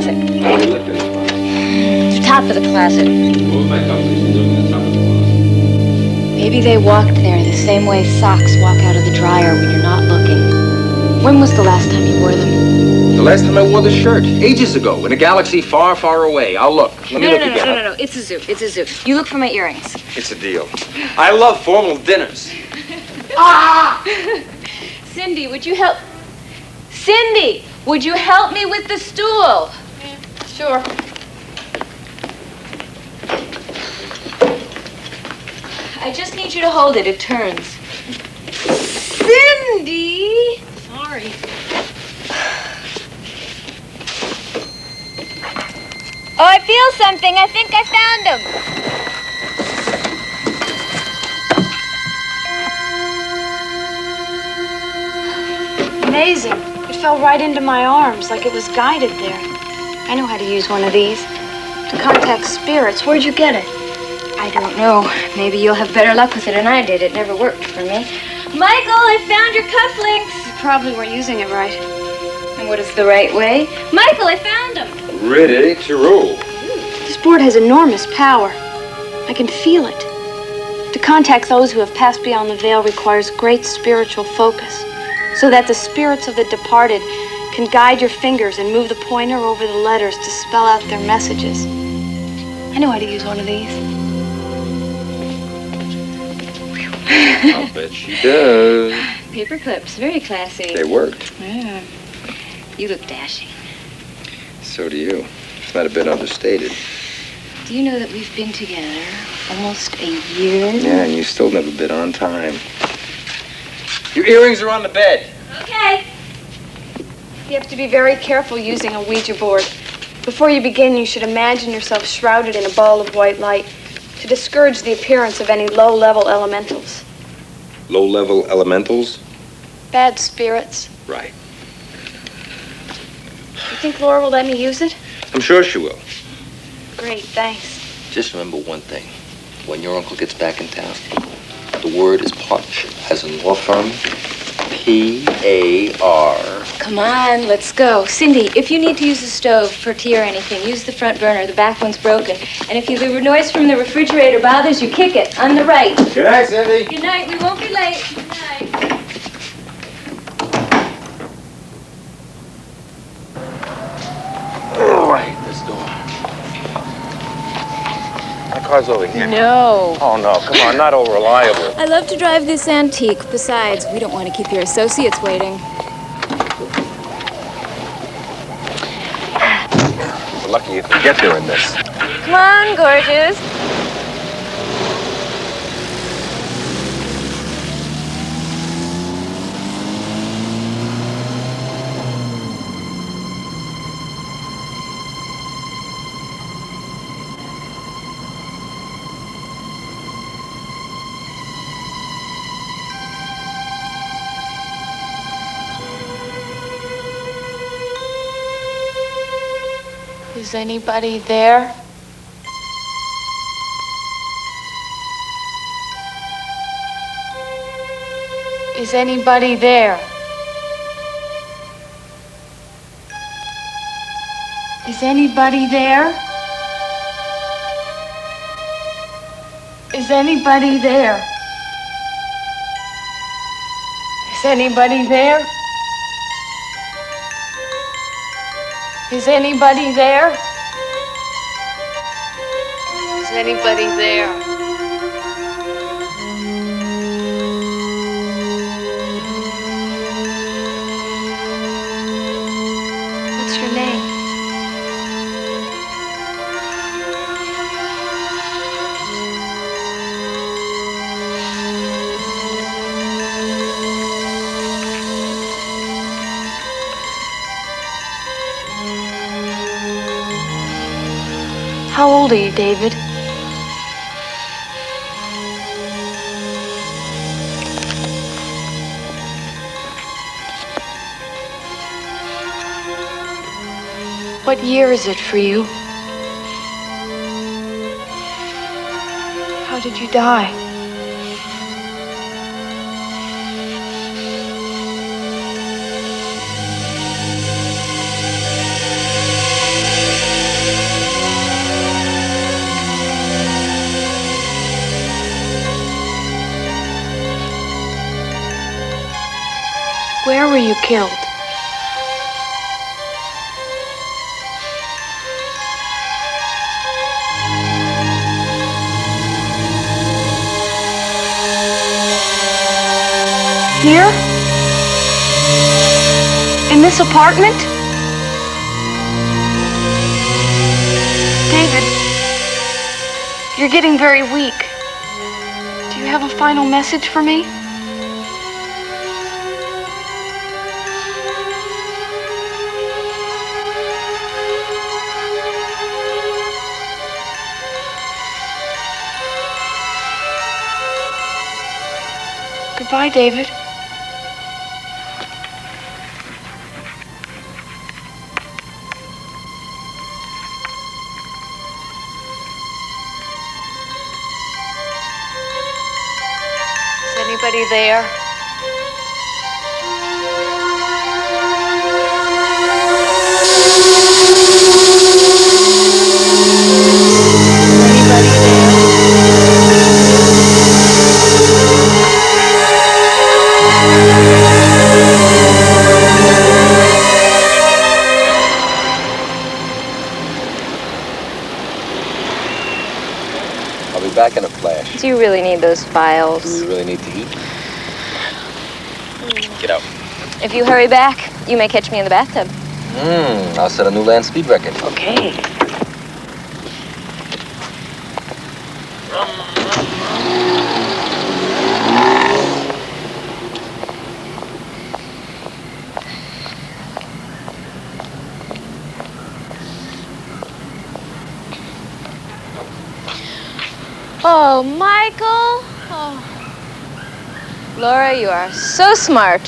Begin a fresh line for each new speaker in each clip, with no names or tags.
closet.
Oh, you looked in the closet.
The top of the closet.
Move my companies and look in the top of the closet.
Maybe they walked there the same way socks walk out of the dryer when you're not looking. When was the last time you wore them?
The last time I wore this shirt, ages ago, in a galaxy far, far away. I'll look. Let me look again.
No. It's a zoo. It's a zoo. You look for my earrings.
It's a deal. I love formal dinners.
Cindy, would you help? Cindy, would you help me with the stool?
Yeah, sure.
I just need you to hold it. It turns. Cindy!
Sorry.
Oh, I feel something. I think I found him.
Amazing. It fell right into my arms like it was guided there.
I know how to use one of these.
To contact spirits. Where'd you get it?
I don't know. Maybe you'll have better luck with it than I did. It never worked for me. Michael, I found your cufflinks.
You probably weren't using it right.
And what is the right way? Michael, I found them.
Ready to roll.
This board has enormous power. I can feel it. To contact those who have passed beyond the veil requires great spiritual focus, so that the spirits of the departed can guide your fingers and move the pointer over the letters to spell out their messages. I know how to use one of these.
I'll bet she does.
Paper clips, very classy.
They worked.
Yeah. You look dashing.
So do you. It's not a bit understated.
Do you know that we've been together almost a year?
Yeah, and you still never been on time. Your earrings are on the bed.
Okay.
You have to be very careful using a Ouija board. Before you begin, you should imagine yourself shrouded in a ball of white light to discourage the appearance of any low-level elementals.
Low-level elementals?
Bad spirits.
Right.
You think Laura will let me use it?
I'm sure she will.
Great, thanks.
Just remember one thing. When your uncle gets back in town, the word is partnership, as in law firm, P-A-R.
Come on, let's go. Cindy, if you need to use the stove for tea or anything, use the front burner. The back one's broken. And if the noise from the refrigerator bothers you, kick it on the right.
Good night, Cindy.
Good night. We won't be late. Good night.
All right, this door. My car's over here.
No.
Oh, no, come on, not all reliable.
I love to drive this antique. Besides, we don't want to keep your associates waiting.
We're lucky if we get there in this.
Come on, gorgeous.
Is anybody there? Is anybody there? Is anybody there? Is anybody there? Is anybody there? Is anybody there? Is anybody there? What's your name? How old are you, David? What year is it for you? How did you die? you killed? Here? In this apartment? David, you're getting very weak. Do you have a final message for me? Goodbye, David. Is anybody there?
I'll be back in a flash.
Do you really need those files?
Do you really need to eat? Get out.
If you hurry back, you may catch me in the bathtub.
I'll set a new land speed record.
Okay. Oh, Michael. Oh. Laura, you are so smart.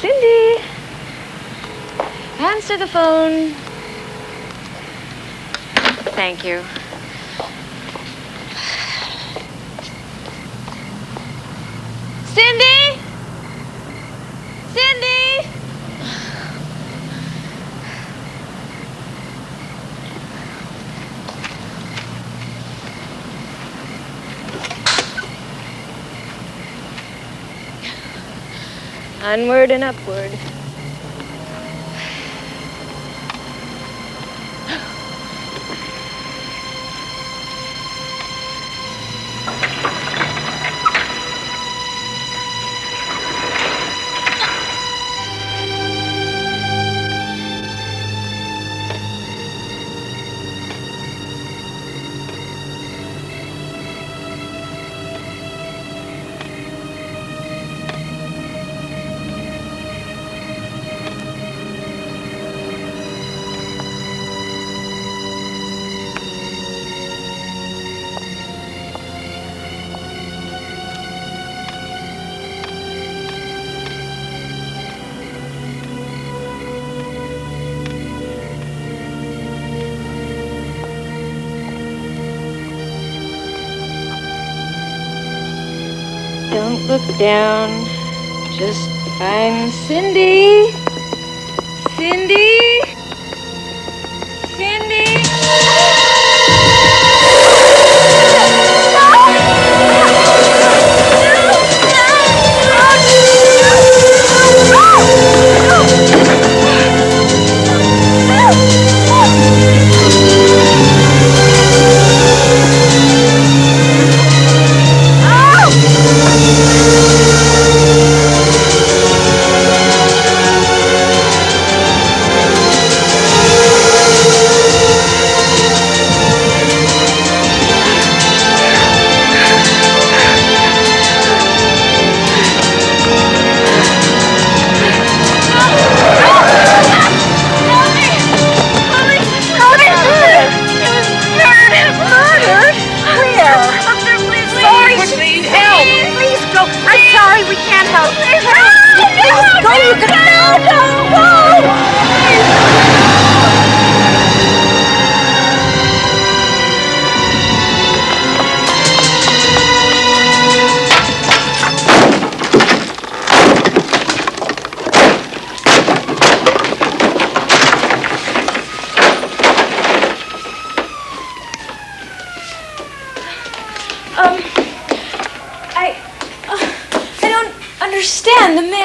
Cindy. Answer the phone. Thank you. Cindy? Cindy? Onward and upward. Don't look down. Just find Cindy. Cindy? Cindy?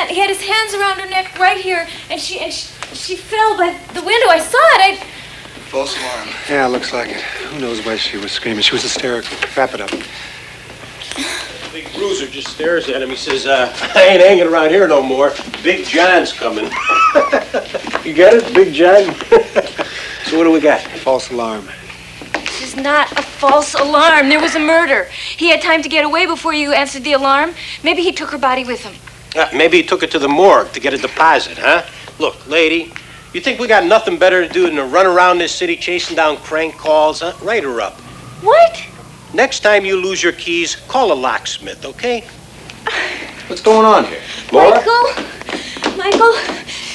he had his hands around her neck right here, and she fell by the window. I saw it.
False alarm.
Yeah, looks like it. Who knows why she was screaming? She was hysterical. Wrap it up.
Big Bruiser just stares at him. He says, I ain't hanging around here no more. Big John's coming. You got it? Big John? So what do we got?
False alarm.
This is not a false alarm. There was a murder. He had time to get away before you answered the alarm. Maybe he took her body with him.
Maybe he took it to the morgue to get a deposit, huh? Look, lady, you think we got nothing better to do than to run around this city chasing down crank calls, huh? Write her up.
What?
Next time you lose your keys, call a locksmith, okay?
What's going on here? Laura?
Michael,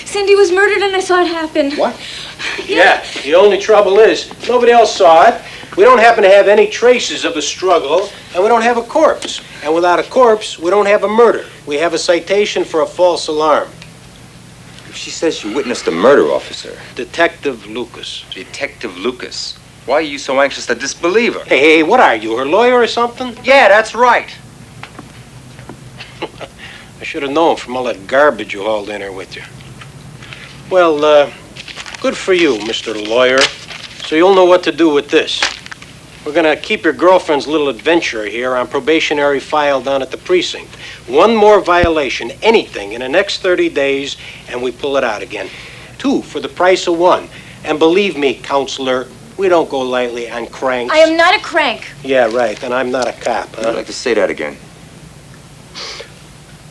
Cindy was murdered and I saw it happen.
What?
Yeah, the only trouble is, nobody else saw it. We don't happen to have any traces of a struggle, and we don't have a corpse. And without a corpse, we don't have a murder. We have a citation for a false alarm.
She says she witnessed a murder, officer.
Detective Lucas.
Detective Lucas. Why are you so anxious to disbelieve her?
Hey, what are you, her lawyer or something?
Yeah, that's right.
I should have known from all that garbage you hauled in here with you. Well, good for you, Mr. Lawyer. So you'll know what to do with this. We're gonna keep your girlfriend's little adventure here on probationary file down at the precinct. One more violation, anything, in the next 30 days, and we pull it out again. 2 for the price of 1. And believe me, counselor, we don't go lightly on cranks.
I am not a crank.
Yeah, right, and I'm not a cop, huh?
I'd like to say that again.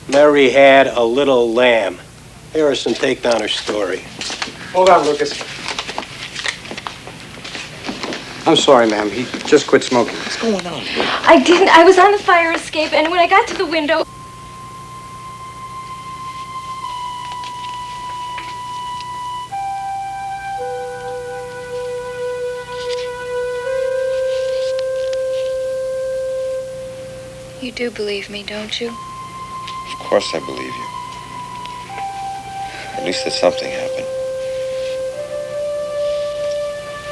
Mary had a little lamb. Harrison, take down her story.
Hold on, Lucas. I'm sorry, ma'am. He just quit smoking.
What's going on here?
I didn't. I was on the fire escape, and when I got to the window... You do believe me, don't you?
Of course I believe you. At least that something happened.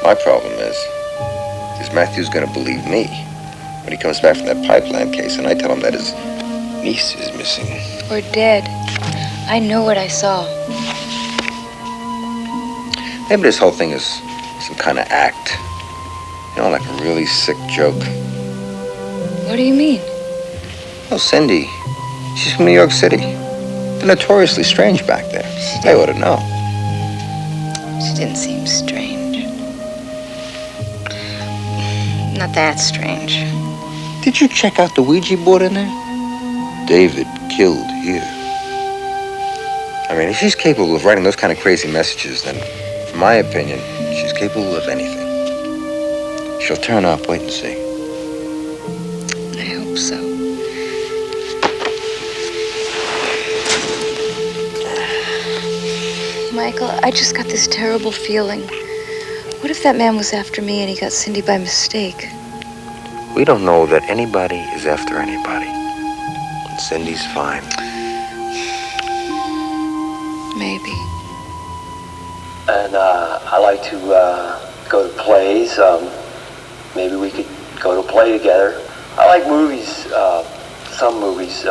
My problem is Matthew's gonna believe me when he comes back from that pipeline case and I tell him that his niece is missing.
Or dead. I know what I saw.
Maybe this whole thing is some kind of act. You know, like a really sick joke.
What do you mean?
Oh, Cindy, she's from New York City. They're notoriously strange back there. They ought to know.
She didn't seem strange. Not that strange.
Did you check out the Ouija board in there? David killed here. I mean, if she's capable of writing those kind of crazy messages, then, in my opinion, she's capable of anything. She'll turn up. Wait and see.
I hope so. Michael, I just got this terrible feeling. What if that man was after me and he got Cindy by mistake?
We don't know that anybody is after anybody. Cindy's fine.
Maybe.
And I like to go to plays. Maybe we could go to a play together. I like movies. Some movies,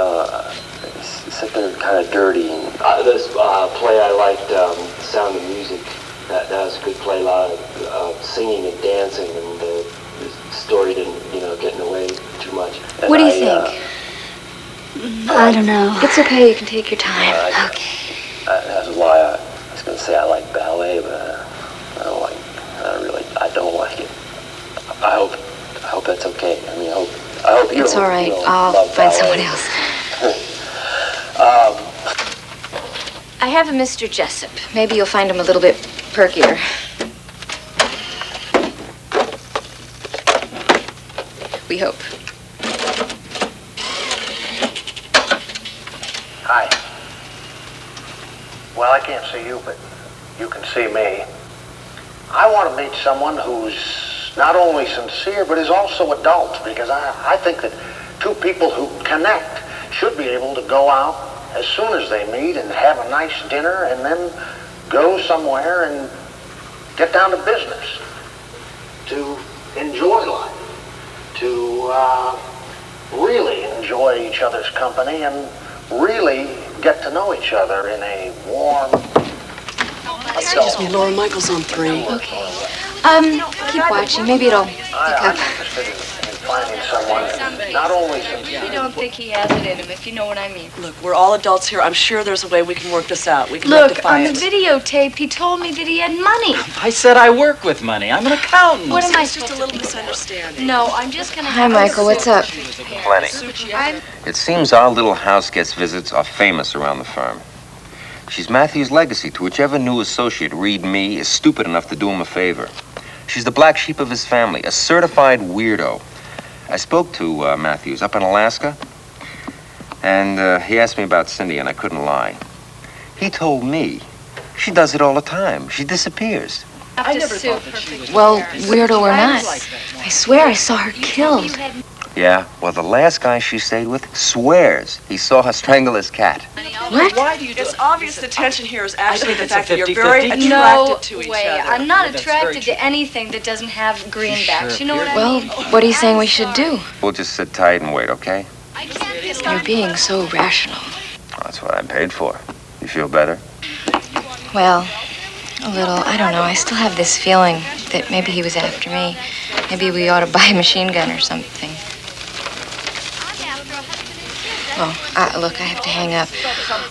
except they're kind of dirty. This play I liked, Sound of Music. That was a good play. A lot of singing and dancing, and the story didn't, get in the way too much. And
What do you think?
I don't know.
It's okay, you can take your time.
Okay.
That's why I was going to say I like ballet, but I don't like it. I hope that's okay. I mean, I hope you.
It's all right. I'll find someone else. I have a Mr. Jessup. Maybe you'll find him a little bit perkier. We hope.
Hi. Well, I can't see you, but you can see me. I want to meet someone who's not only sincere, but is also adult, because I think that two people who connect should be able to go out as soon as they meet and have a nice dinner and then go somewhere and get down to business, to enjoy life, to really enjoy each other's company and really get to know each other in a warm...
Excuse me, Laura, Michael's on 3.
Okay. Keep watching. Maybe it'll pick
I'm
up.
interested in finding someone not only
You don't think he has it in him, if you know what I mean.
Look, we're all adults here. I'm sure there's a way we can work this out. We can
Look,
rectify
on the
it.
videotape, he told me that he had money.
I said I work with money. I'm an accountant.
What am I
It's just a little misunderstanding.
No, I'm just gonna...
Hi, Michael. What's up? Plenty.
I'm...
It seems our little house guest visits are famous around the firm. She's Matthew's legacy to whichever new associate, read me, is stupid enough to do him a favor. She's the black sheep of his family, a certified weirdo. I spoke to Matthews up in Alaska, and he asked me about Cindy, and I couldn't lie. He told me she does it all the time. She disappears.
I never thought that she was...
Well, weirdo or not, I swear I saw her killed.
Yeah, well, the last guy she stayed with swears he saw her strangle his cat.
What?
Why do you do It's obvious the tension here is actually the
it's a
fact that you're
50-50.
very attracted
No
to each
way.
other.
I'm not
That's very
attracted
true.
to anything that doesn't have greenbacks. You know what I
Well,
mean?
what are you saying we should do? We'll just sit tight and wait, okay?
You're being so rational.
Well, that's what I'm paid for. You feel better?
Well, a little. I don't know. I still have this feeling that maybe he was after me. Maybe we ought to buy a machine gun or something. Oh, look, I have to hang up.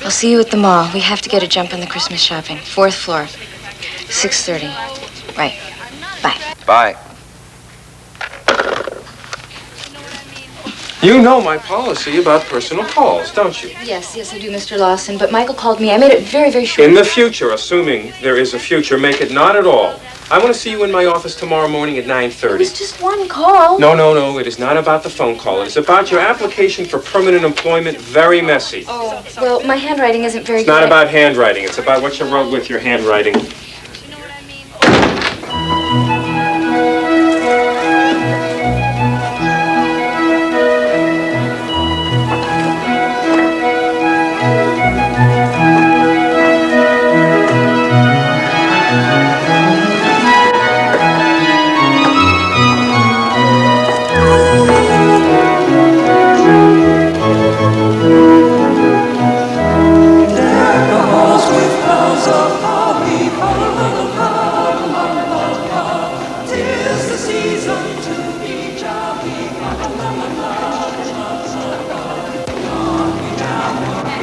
I'll see you at the mall. We have to get a jump on the Christmas shopping. 4th floor. 6:30. Right. Bye.
Bye.
You know my policy about personal calls, don't you?
Yes, I do, Mr. Lawson. But Michael called me. I made it very, very short.
In the future, assuming there is a future, make it not at all. I want to see you in my office tomorrow morning at 9:30.
It was just one call.
No. It is not about the phone call. It is about your application for permanent employment. Very messy.
Oh, well, my handwriting isn't very
It's
good.
not about handwriting. It's about what you wrote with your handwriting.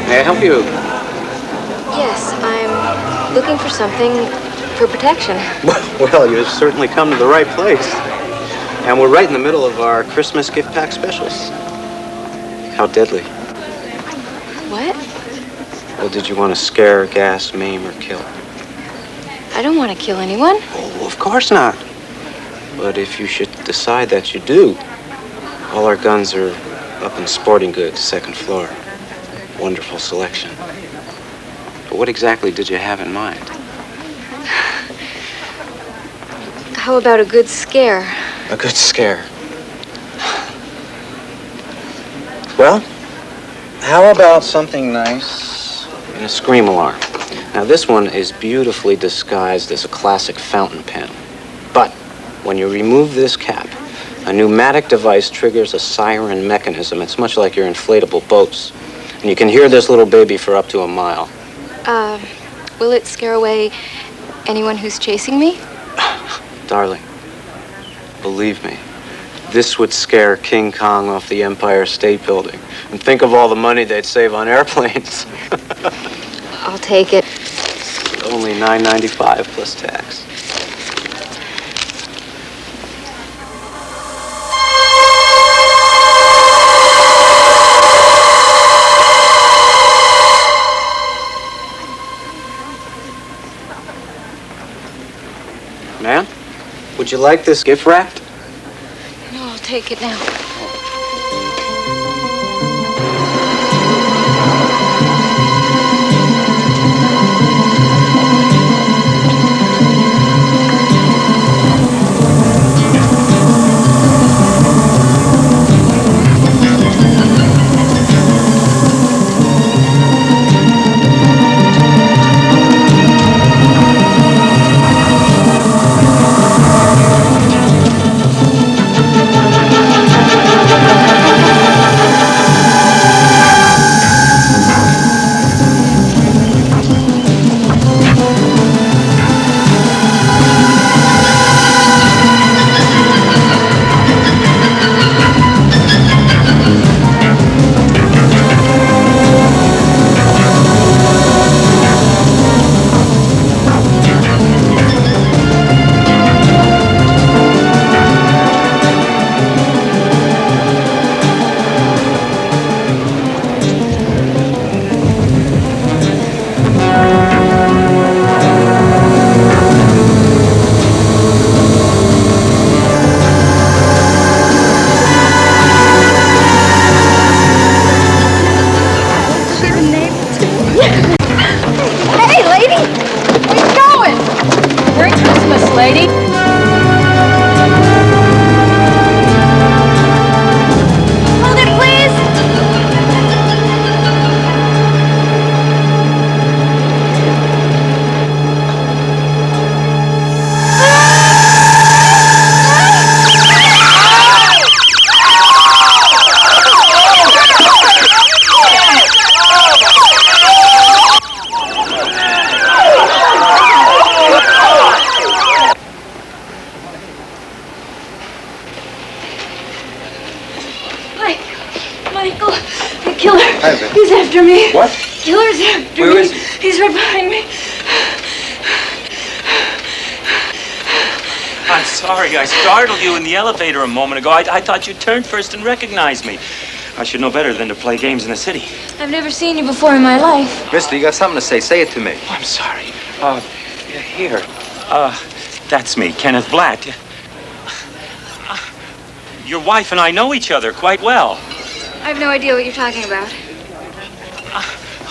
May I help you?
Yes, I'm looking for something for protection.
Well, you've certainly come to the right place. And we're right in the middle of our Christmas gift pack specials. How deadly.
What?
Well, did you want to scare, gas, maim, or kill?
I don't want to kill anyone.
Oh, of course not. But if you should decide that you do, all our guns are up in sporting goods, 2nd floor. Wonderful selection. But what exactly did you have in mind?
How about a good scare?
A good scare. Well, how about something nice and a scream alarm? Now, this one is beautifully disguised as a classic fountain pen. But when you remove this cap, a pneumatic device triggers a siren mechanism. It's much like your inflatable boats. And you can hear this little baby for up to a mile.
Will it scare away anyone who's chasing me?
Darling, believe me, this would scare King Kong off the Empire State Building. And think of all the money they'd save on airplanes.
I'll take it.
Only $9.95 plus tax. Ma'am, would you like this gift wrapped?
No, I'll take it now. Michael, the killer.
Ivan.
He's after me.
What?
Killer's after
Where
me.
is he?
He's right behind me.
I'm sorry, I startled you in the elevator a moment ago. I thought you turned first and recognized me. I should know better than to play games in the city.
I've never seen you before in my life.
Mister, you got something to say. Say it to me.
Oh, I'm sorry. Here. That's me, Kenneth Blatt. Your wife and I know each other quite well.
I have no idea what you're talking about.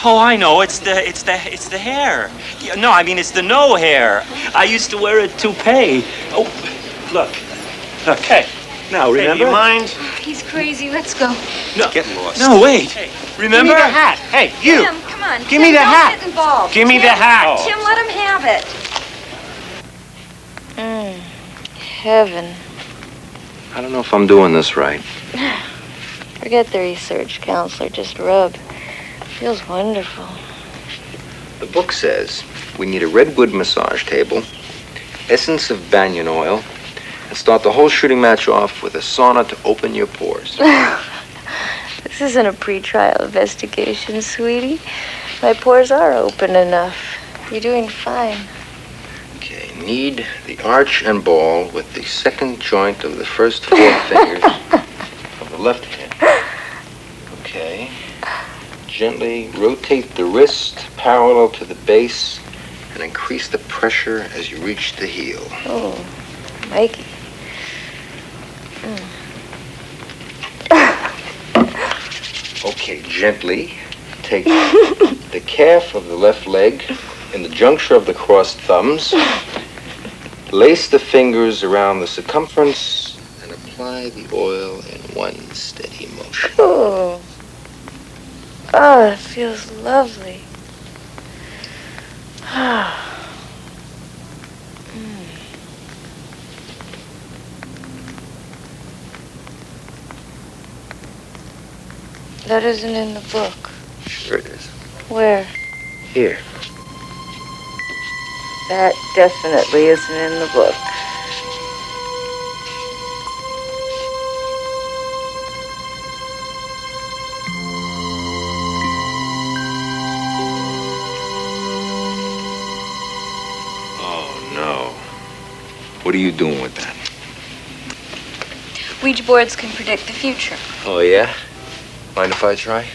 Oh, I know. It's the hair. Yeah, no, I mean it's the no hair. I used to wear a toupee. Oh, look. Hey. Now, remember?
Hey, do you mind?
He's crazy. Let's go.
No,
Get lost.
No, wait.
Hey,
Remember?
Give me the hat. Hey, you.
Tim, come on.
Give me the
don't
hat.
Get involved.
Give me the hat.
Oh.
Tim, let him have it. Heaven.
I don't know if I'm doing this right.
Forget the research counselor. Just rub. Feels wonderful.
The book says we need a redwood massage table, essence of banyan oil, and start the whole shooting match off with a sauna to open your pores.
This isn't a pre-trial investigation, sweetie. My pores are open enough. You're doing fine.
Okay, need the arch and ball with the second joint of the first four fingers of the left hand. Okay. Gently rotate the wrist parallel to the base and increase the pressure as you reach the heel.
Oh, Mikey.
Okay, gently take the calf of the left leg in the juncture of the crossed thumbs, lace the fingers around the circumference, and apply the oil in one steady motion.
Oh. Oh, that feels lovely. That isn't in the book.
Sure it is.
Where?
Here.
That definitely isn't in the book.
Oh, no. What are you doing with that?
Ouija boards can predict the future.
Oh, yeah? Mind if I try?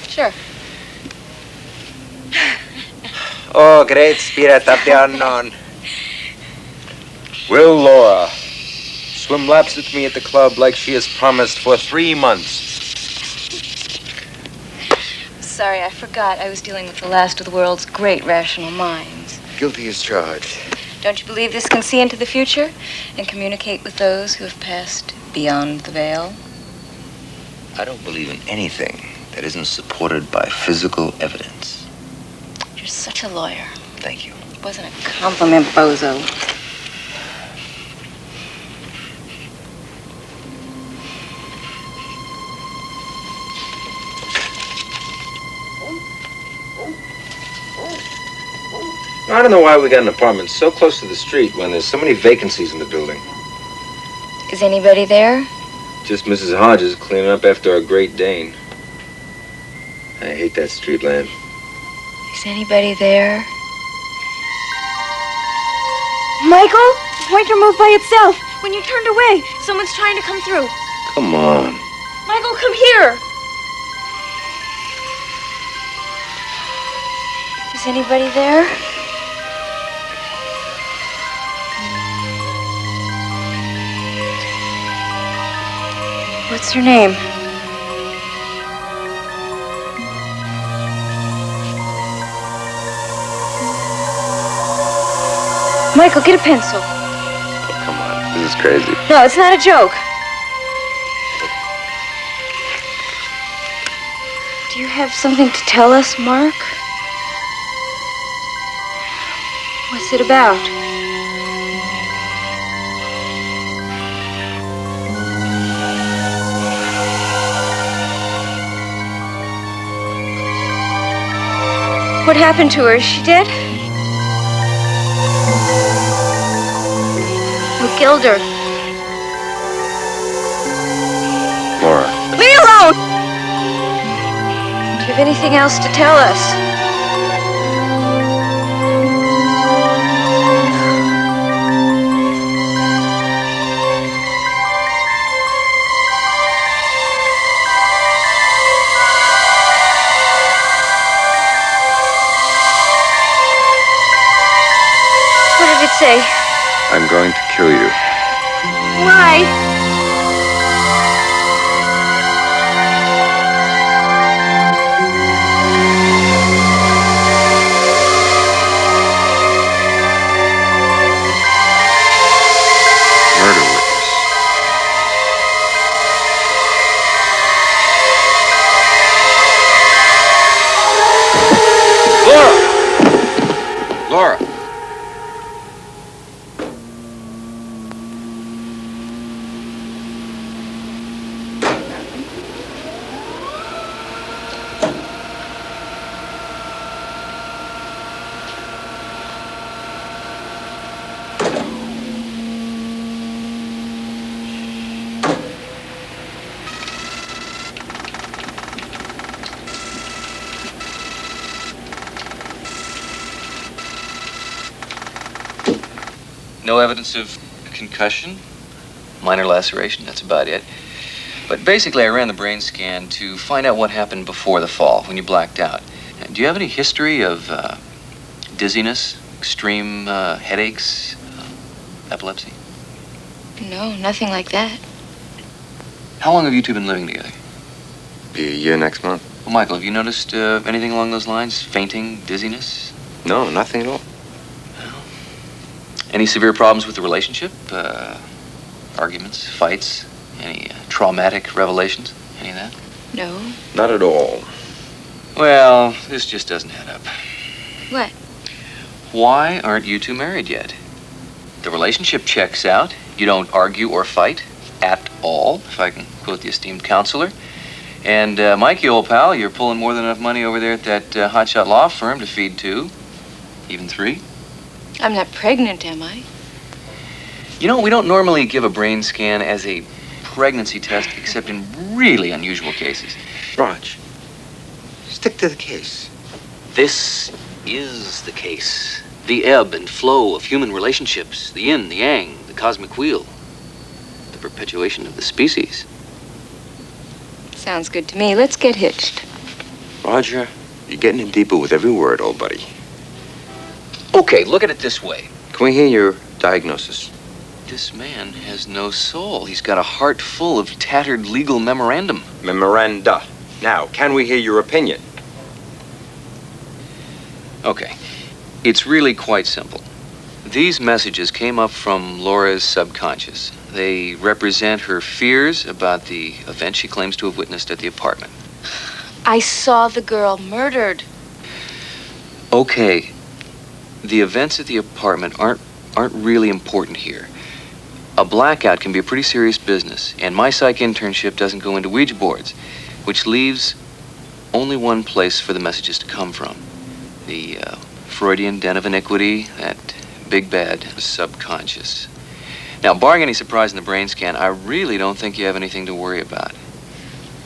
Sure.
Oh, great spirit of the unknown. Will Laura swim laps with me at the club like she has promised for 3 months?
Sorry, I forgot. I was dealing with the last of the world's great rational minds.
Guilty as charged.
Don't you believe this can see into the future and communicate with those who have passed beyond the veil?
I don't believe in anything that isn't supported by physical evidence.
You're such a lawyer.
Thank you.
It wasn't a compliment, bozo.
I don't know why we got an apartment so close to the street when there's so many vacancies in the building.
Is anybody there?
Just Mrs. Hodges cleaning up after our Great Dane. I hate that street lamp.
Is anybody there? Michael, the pointer moved by itself. When you turned away, someone's trying to come through.
Come on.
Michael, come here. Is anybody there? What's your name? Michael, get a pencil.
Oh, come on. This is crazy.
No, it's not a joke. Do you have something to tell us, Mark? What's it about? What happened to her? Is she dead? Who killed her?
Laura.
Leave me alone! you have anything else to tell us? What did it say?
I'm going to kill you.
Why?
Murder witness. Laura! Laura!
No evidence of concussion, minor laceration, that's about it. But basically, I ran the brain scan to find out what happened before the fall, when you blacked out. Do you have any history of dizziness, extreme headaches, epilepsy?
No, nothing like that.
How long have you two been living together?
Be a year next month.
Well, Michael, have you noticed anything along those lines? Fainting, dizziness?
No, nothing at all.
Any severe problems with the relationship? Arguments, fights? Any traumatic revelations? Any of that?
No.
Not at all.
Well, this just doesn't add up.
What?
Why aren't you two married yet? The relationship checks out. You don't argue or fight at all, if I can quote the esteemed counselor. And Mikey, old pal, you're pulling more than enough money over there at that hotshot law firm to feed 2, even 3.
I'm not pregnant, am I?
You know, we don't normally give a brain scan as a pregnancy test except in really unusual cases.
Raj, stick to the case.
This is the case. The ebb and flow of human relationships, the yin, the yang, the cosmic wheel, the perpetuation of the species.
Sounds good to me. Let's get hitched.
Roger, you're getting in deeper with every word, old buddy.
Okay, look at it this way.
Can we hear your diagnosis?
This man has no soul. He's got a heart full of tattered legal memorandum.
Memoranda. Now, can we hear your opinion?
Okay. It's really quite simple. These messages came up from Laura's subconscious. They represent her fears about the event she claims to have witnessed at the apartment.
I saw the girl murdered.
Okay. The events at the apartment aren't really important here. A blackout can be a pretty serious business, and my psych internship doesn't go into Ouija boards, which leaves only one place for the messages to come from. The Freudian den of iniquity, that big bad subconscious. Now, barring any surprise in the brain scan, I really don't think you have anything to worry about.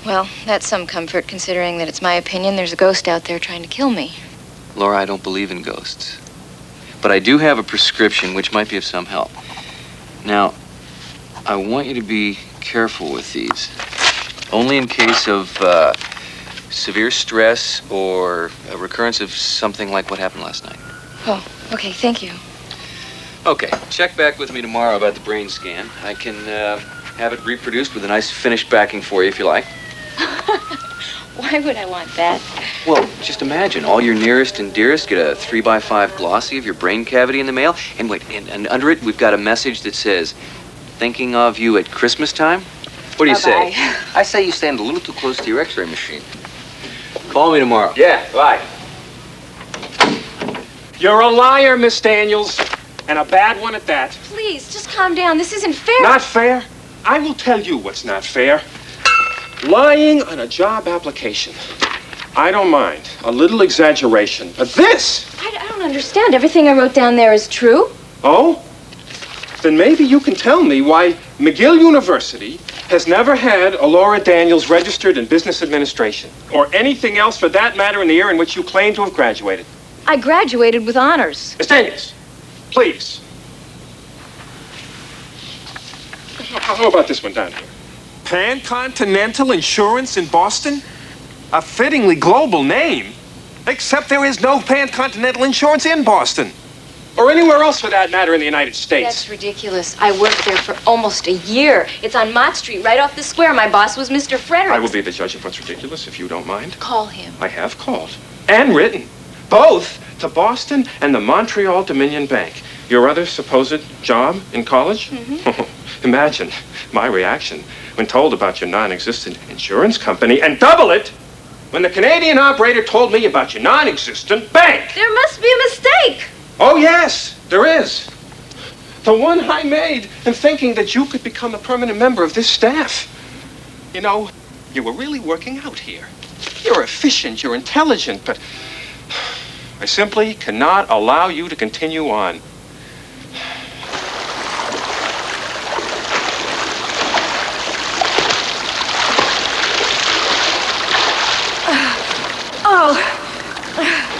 Well, that's some comfort, considering that it's my opinion there's a ghost out there trying to kill me.
Laura, I don't believe in ghosts. But I do have a prescription which might be of some help. Now, I want you to be careful with these. Only in case of severe stress or a recurrence of something like what happened last night.
Oh, okay, thank you.
Okay, check back with me tomorrow about the brain scan. I can have it reproduced with a nice finished backing for you if you like.
Why would I want that?
Well, just imagine, all your nearest and dearest get a 3x5 glossy of your brain cavity in the mail. And wait, and under it, we've got a message that says, thinking of you at Christmas time? What do you say?
I say you stand a little too close to your x-ray machine.
Call me tomorrow.
Yeah, bye.
You're a liar, Miss Daniels, and a bad one at that.
Please, just calm down. This isn't fair.
Not fair? I will tell you what's not fair. Lying on a job application. I don't mind. A little exaggeration. But this!
I don't understand. Everything I wrote down there is true.
Oh? Then maybe you can tell me why McGill University has never had a Laura Daniels registered in business administration, or anything else for that matter in the year in which you claim to have graduated.
I graduated with honors.
Miss Daniels, please. How about this one down here? Pan-Continental Insurance in Boston? A fittingly global name. Except there is no Pan-Continental Insurance in Boston. Or anywhere else for that matter in the United States.
That's ridiculous. I worked there for almost a year. It's on Mott Street, right off the square. My boss was Mr. Frederick.
I will be the judge of what's ridiculous, if you don't mind.
Call him.
I have called. And written. Both to Boston and the Montreal Dominion Bank. Your other supposed job in college? Mm-hmm. Imagine my reaction when told about your non-existent insurance company, and double it when the Canadian operator told me about your non-existent bank.
There must be a mistake.
Oh, yes, there is. The one I made in thinking that you could become a permanent member of this staff. You know, you were really working out here. You're efficient, you're intelligent, but I simply cannot allow you to continue on.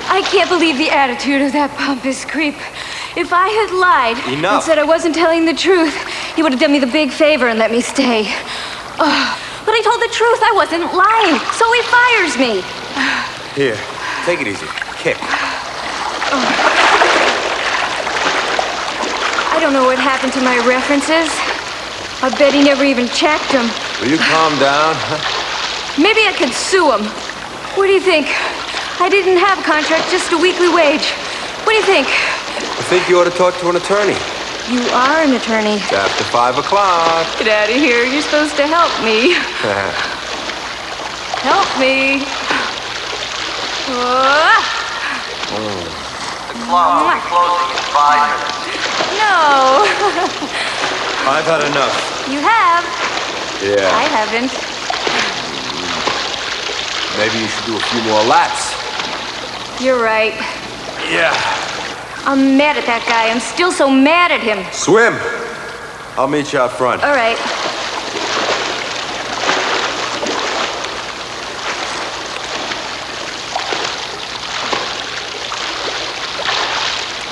I can't believe the attitude of that pompous creep. If I had lied and said I wasn't telling the truth, he would have done me the big favor and let me stay. But I told the truth. I wasn't lying, so he fires me.
Here, take it easy. Kick.
I don't know what happened to my references. I bet he never even checked them.
Will you calm down?
Maybe I could sue him. What do you think? I didn't have a contract, just a weekly wage. What do you think?
I think you ought to talk to an attorney.
You are an attorney.
It's after 5 o'clock.
Get out of here. You're supposed to help me. Help me.
The club will be closing in 5 minutes.
No.
I've had enough.
You have.
Yeah.
I haven't.
Maybe you should do a few more laps.
You're right.
Yeah.
I'm mad at that guy. I'm still so mad at him.
Swim. I'll meet you out front.
All right.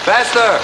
Faster.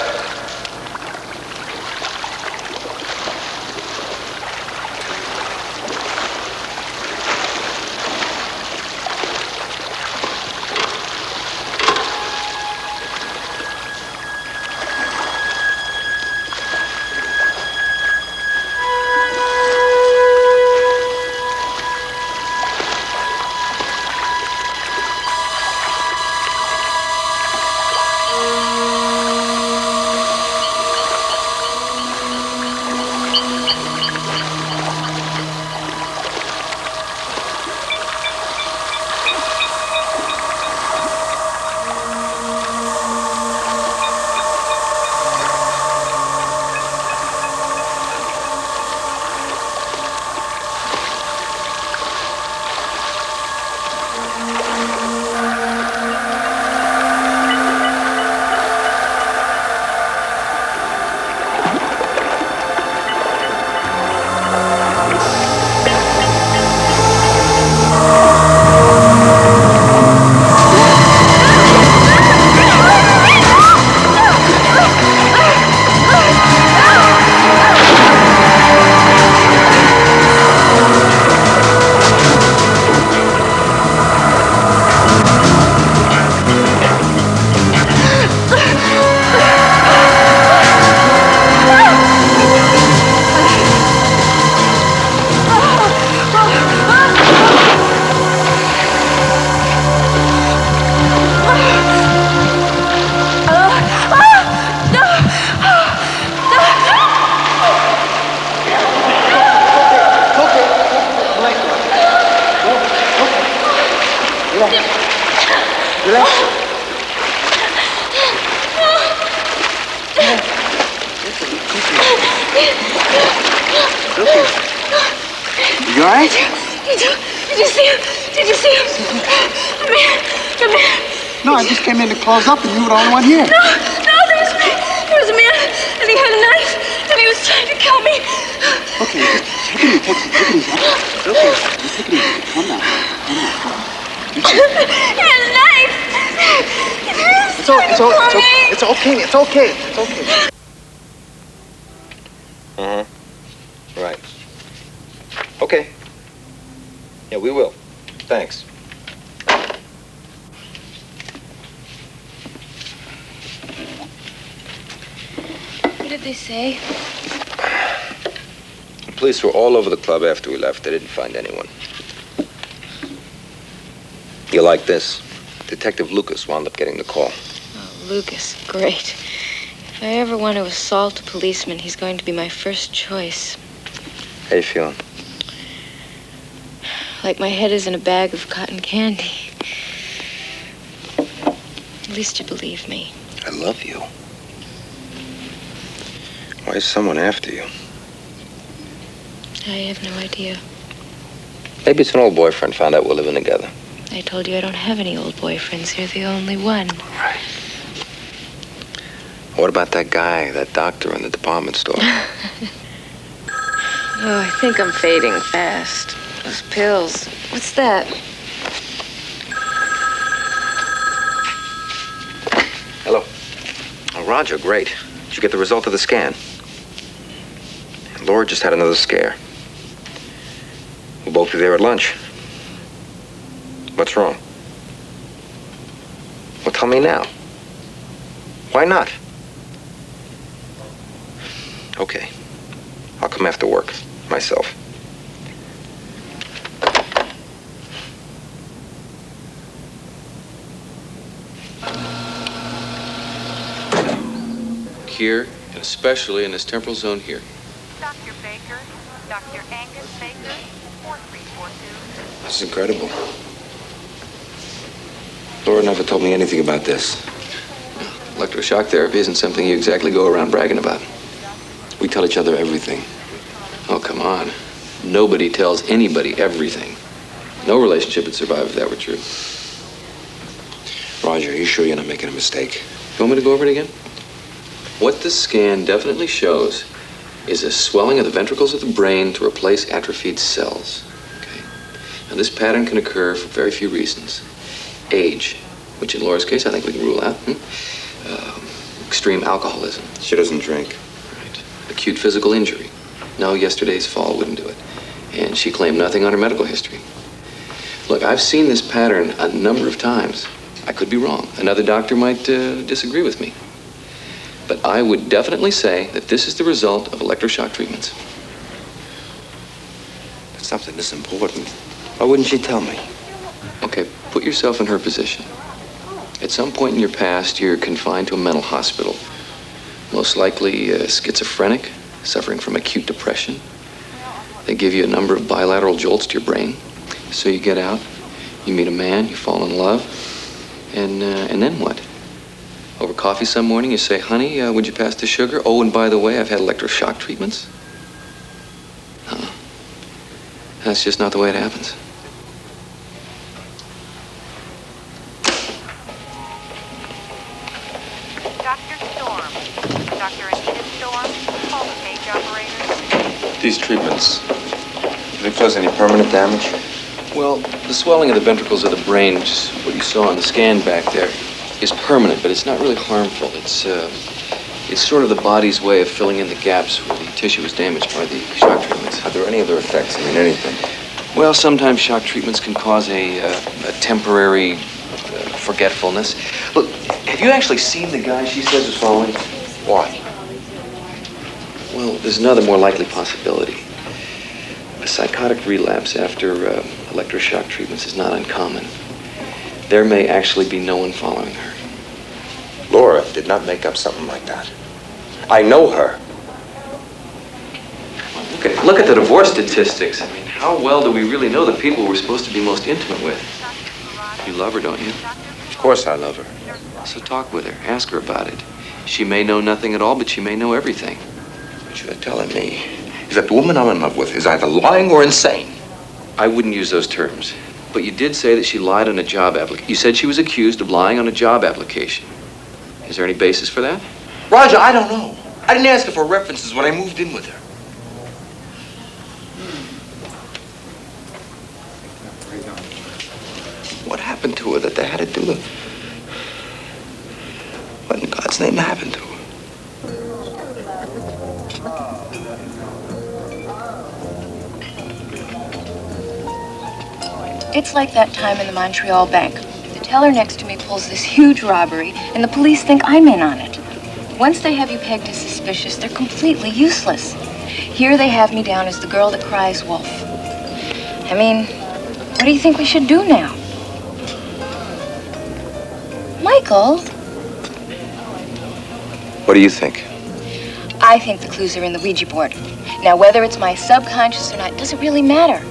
You all right?
Did you see him? Did you see him? The man.
No, I just came in to close up and you were the only one here.
No, there was a man, and he had a knife, and he was trying to kill me.
Okay, just take it easy. Take it easy. It's okay. Just take it easy. Calm down.
Your knife!
It's okay. It's okay.
Uh-huh. Right. Okay. Yeah, we will. Thanks.
What did they say?
The police were all over the club after we left. They didn't find anyone. You like this? Detective Lucas wound up getting the call.
Oh, Lucas, great. If I ever want to assault a policeman, he's going to be my first choice.
How you feeling?
Like my head is in a bag of cotton candy. At least you believe me.
I love you. Why is someone after you?
I have no idea.
Maybe it's an old boyfriend found out we're living together.
I told you I don't have any old boyfriends. You're the only one.
Right. What about that guy, that doctor in the department store?
Oh, I think I'm fading fast. Those pills. What's that?
Hello. Oh, Roger, great. Did you get the result of the scan? Laura just had another scare. We'll both be there at lunch. What's wrong? Well, tell me now. Why not? Okay. I'll come after work, myself.
Here, and especially in this temporal zone here.
Dr. Baker, Dr. Angus Baker, 4342.
This is incredible. Laura never told me anything about this.
Electroshock therapy isn't something you exactly go around bragging about. We tell each other everything. Oh, come on. Nobody tells anybody everything. No relationship would survive if that were true.
Roger, are you sure you're not making a mistake?
You want me to go over it again? What the scan definitely shows is a swelling of the ventricles of the brain to replace atrophied cells. Okay. Now, this pattern can occur for very few reasons. Age, which in Laura's case I think we can rule out. Extreme alcoholism.
She doesn't drink.
Right. Acute physical injury. No, yesterday's fall wouldn't do it. And she claimed nothing on her medical history. Look, I've seen this pattern a number of times. I could be wrong. Another doctor might disagree with me. But I would definitely say that this is the result of electroshock treatments.
But something this important. Why wouldn't she tell me?
Okay, put yourself in her position. At some point in your past, you're confined to a mental hospital. Most likely schizophrenic, suffering from acute depression. They give you a number of bilateral jolts to your brain. So you get out, you meet a man, you fall in love, and then what? Over coffee some morning, you say, honey, would you pass the sugar? Oh, and by the way, I've had electroshock treatments. Huh. That's just not the way it happens.
Dr. Storm, Dr. Anita Storm, call the page operator.
These treatments, do they cause any permanent damage?
Well, the swelling of the ventricles of the brain, which is what you saw on the scan back there, is permanent, but it's not really harmful. It's sort of the body's way of filling in the gaps where the tissue was damaged by the shock treatments.
Are there any other effects? I mean, anything?
Well, sometimes shock treatments can cause a temporary forgetfulness. Look, have you actually seen the guy she says is following?
Why?
Well, there's another more likely possibility. A psychotic relapse after electroshock treatments is not uncommon. There may actually be no one following her.
Laura did not make up something like that. I know her.
Look at the divorce statistics. I mean, how well do we really know the people we're supposed to be most intimate with? You love her, don't you?
Of course I love her.
So talk with her. Ask her about it. She may know nothing at all, but she may know everything.
What you're telling me is that the woman I'm in love with is either lying or insane.
I wouldn't use those terms. But you did say that she lied on a job application. You said she was accused of lying on a job application. Is there any basis for that?
Roger, I don't know. I didn't ask her for references when I moved in with her. What happened to her that they had to do it? What in God's name happened to her?
It's like that time in the Montreal bank. The teller next to me pulls this huge robbery, and the police think I'm in on it. Once they have you pegged as suspicious, they're completely useless. Here they have me down as the girl that cries wolf. I mean, what do you think we should do now? Michael?
What do you think?
I think the clues are in the Ouija board. Now, whether it's my subconscious or not doesn't really matter.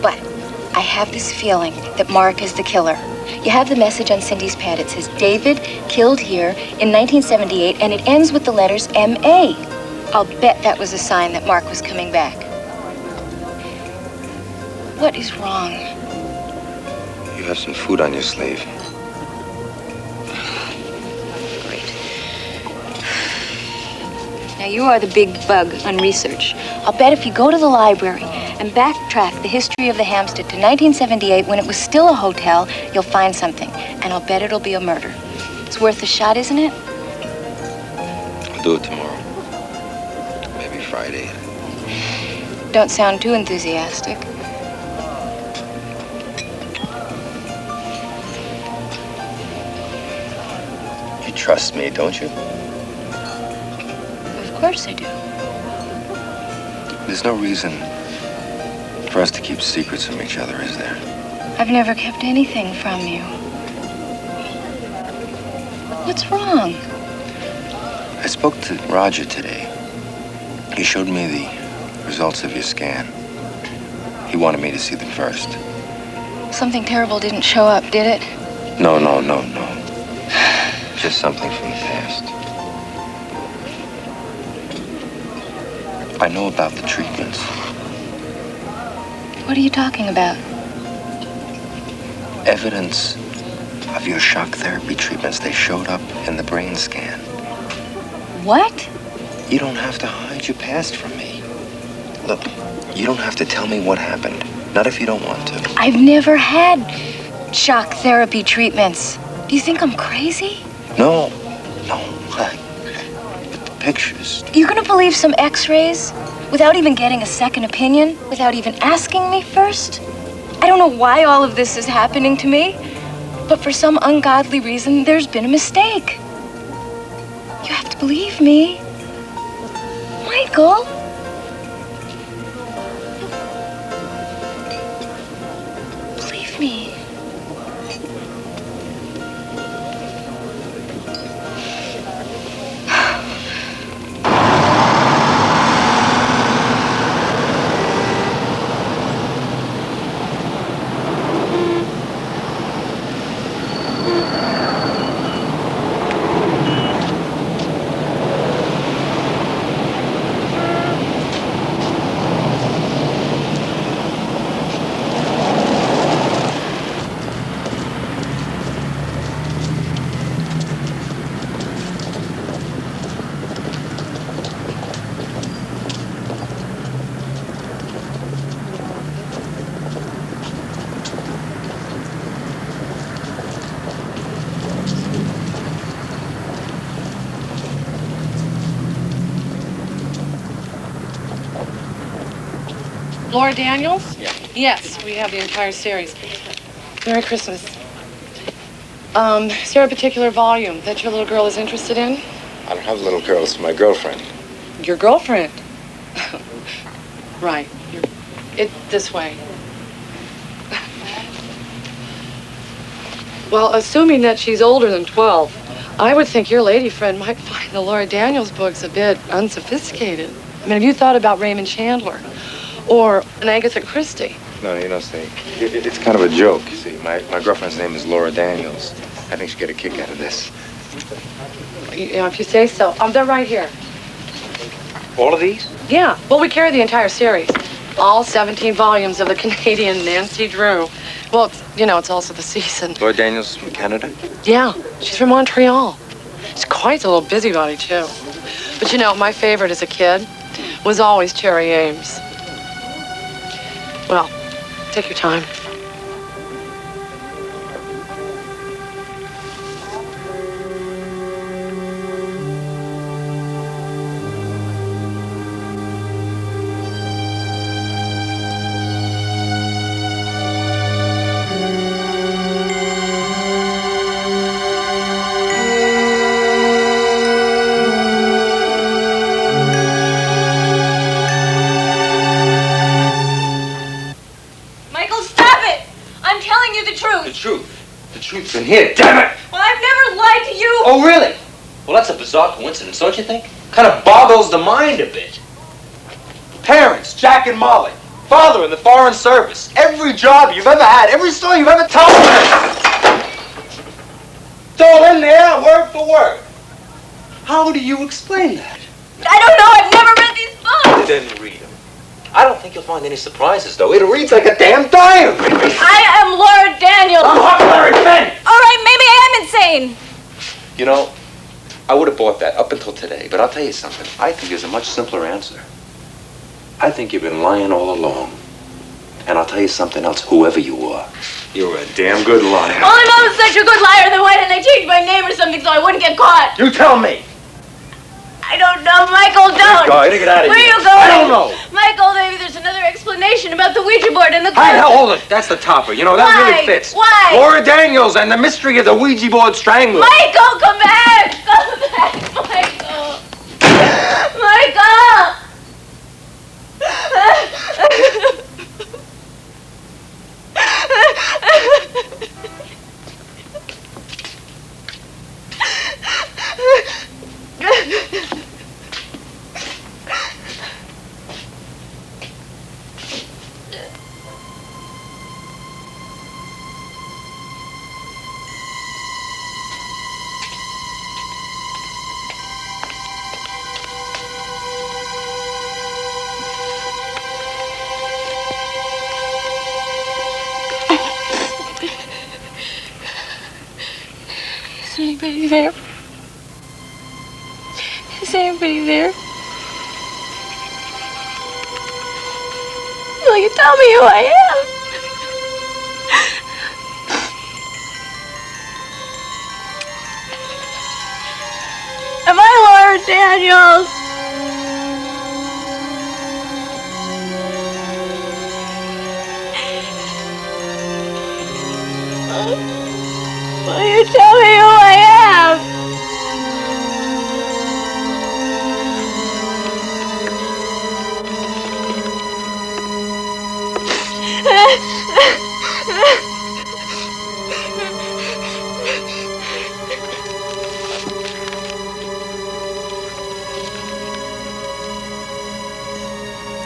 But I have this feeling that Mark is the killer. You have the message on Cindy's pad. It says, David killed here in 1978, and it ends with the letters M.A. I'll bet that was a sign that Mark was coming back. What is wrong?
You have some food on your sleeve.
Great. Now, you are the big bug on research. I'll bet if you go to the library and backtrack the history of the Hampstead to 1978 when it was still a hotel, you'll find something. And I'll bet it'll be a murder. It's worth a shot, isn't it?
I'll do it tomorrow. Maybe Friday.
Don't sound too enthusiastic.
You trust me, don't you?
Of course I do.
There's no reason for us to keep secrets from each other, is there?
I've never kept anything from you. What's wrong?
I spoke to Roger today. He showed me the results of your scan. He wanted me to see them first.
Something terrible didn't show up, did it?
No. Just something from the past. I know about the treatments.
What are you talking about?
Evidence of your shock therapy treatments. They showed up in the brain scan.
What?
You don't have to hide your past from me. Look, you don't have to tell me what happened. Not if you don't want to.
I've never had shock therapy treatments. Do you think I'm crazy?
No. But the pictures.
You gonna believe some x-rays without even getting a second opinion? Without even asking me first? I don't know why all of this is happening to me, but for some ungodly reason, there's been a mistake. You have to believe me. Michael? Believe me.
Laura Daniels? Yeah. Yes, we have the entire series. Merry Christmas. Is there a particular volume that your little girl is interested in?
I don't have a little girl. It's my girlfriend.
Your girlfriend? Right. This way. Well, assuming that she's older than 12, I would think your lady friend might find the Laura Daniels books a bit unsophisticated. I mean, have you thought about Raymond Chandler? Or an Agatha Christie?
No, you know, see, it's kind of a joke, you see. My girlfriend's name is Laura Daniels. I think she'd get a kick out of this.
You know, if you say so. They're right here.
All of these?
Yeah. Well, we carry the entire series. All 17 volumes of the Canadian Nancy Drew. Well, it's also the season.
Laura Daniels from Canada?
Yeah. She's from Montreal. She's quite a little busybody, too. But, my favorite as a kid was always Cherry Ames. Well, take your time.
truth's in here, damn it!
Well, I've never lied to you!
Oh, really? Well, that's a bizarre coincidence, don't you think? Kind of boggles the mind a bit. Parents, Jack and Molly. Father in the Foreign Service. Every job you've ever had, every story you've ever told me. It's all in there, word for word. How do you explain that?
I don't know, I've never read these books!
Then read them. I don't think you'll find any surprises, though. It reads like a damn diary.
I am Laura Daniels!
I'm Huckleberry Finn!
All right, maybe I am insane!
You know, I would have bought that up until today, but I'll tell you something. I think there's a much simpler answer. I think you've been lying all along. And I'll tell you something else, whoever you are. You're a damn good liar.
Well, if I was such a good liar, then why didn't I change my name or something so I wouldn't get caught?
You tell me.
I don't know, Michael, don't!
Get out of
Where
here.
are you going?
I don't know.
Michael, maybe there's another explanation about the Ouija board and the
Hey, hold it. That's the topper. You know, that
Why?
really fits.
Why?
Laura Daniels and the mystery of the Ouija board strangler.
Michael, come back! Come back, Michael! Michael! Is anybody there? Is anybody there? Will you tell me who I am? Am I Laura Daniels? Will you tell me who I am?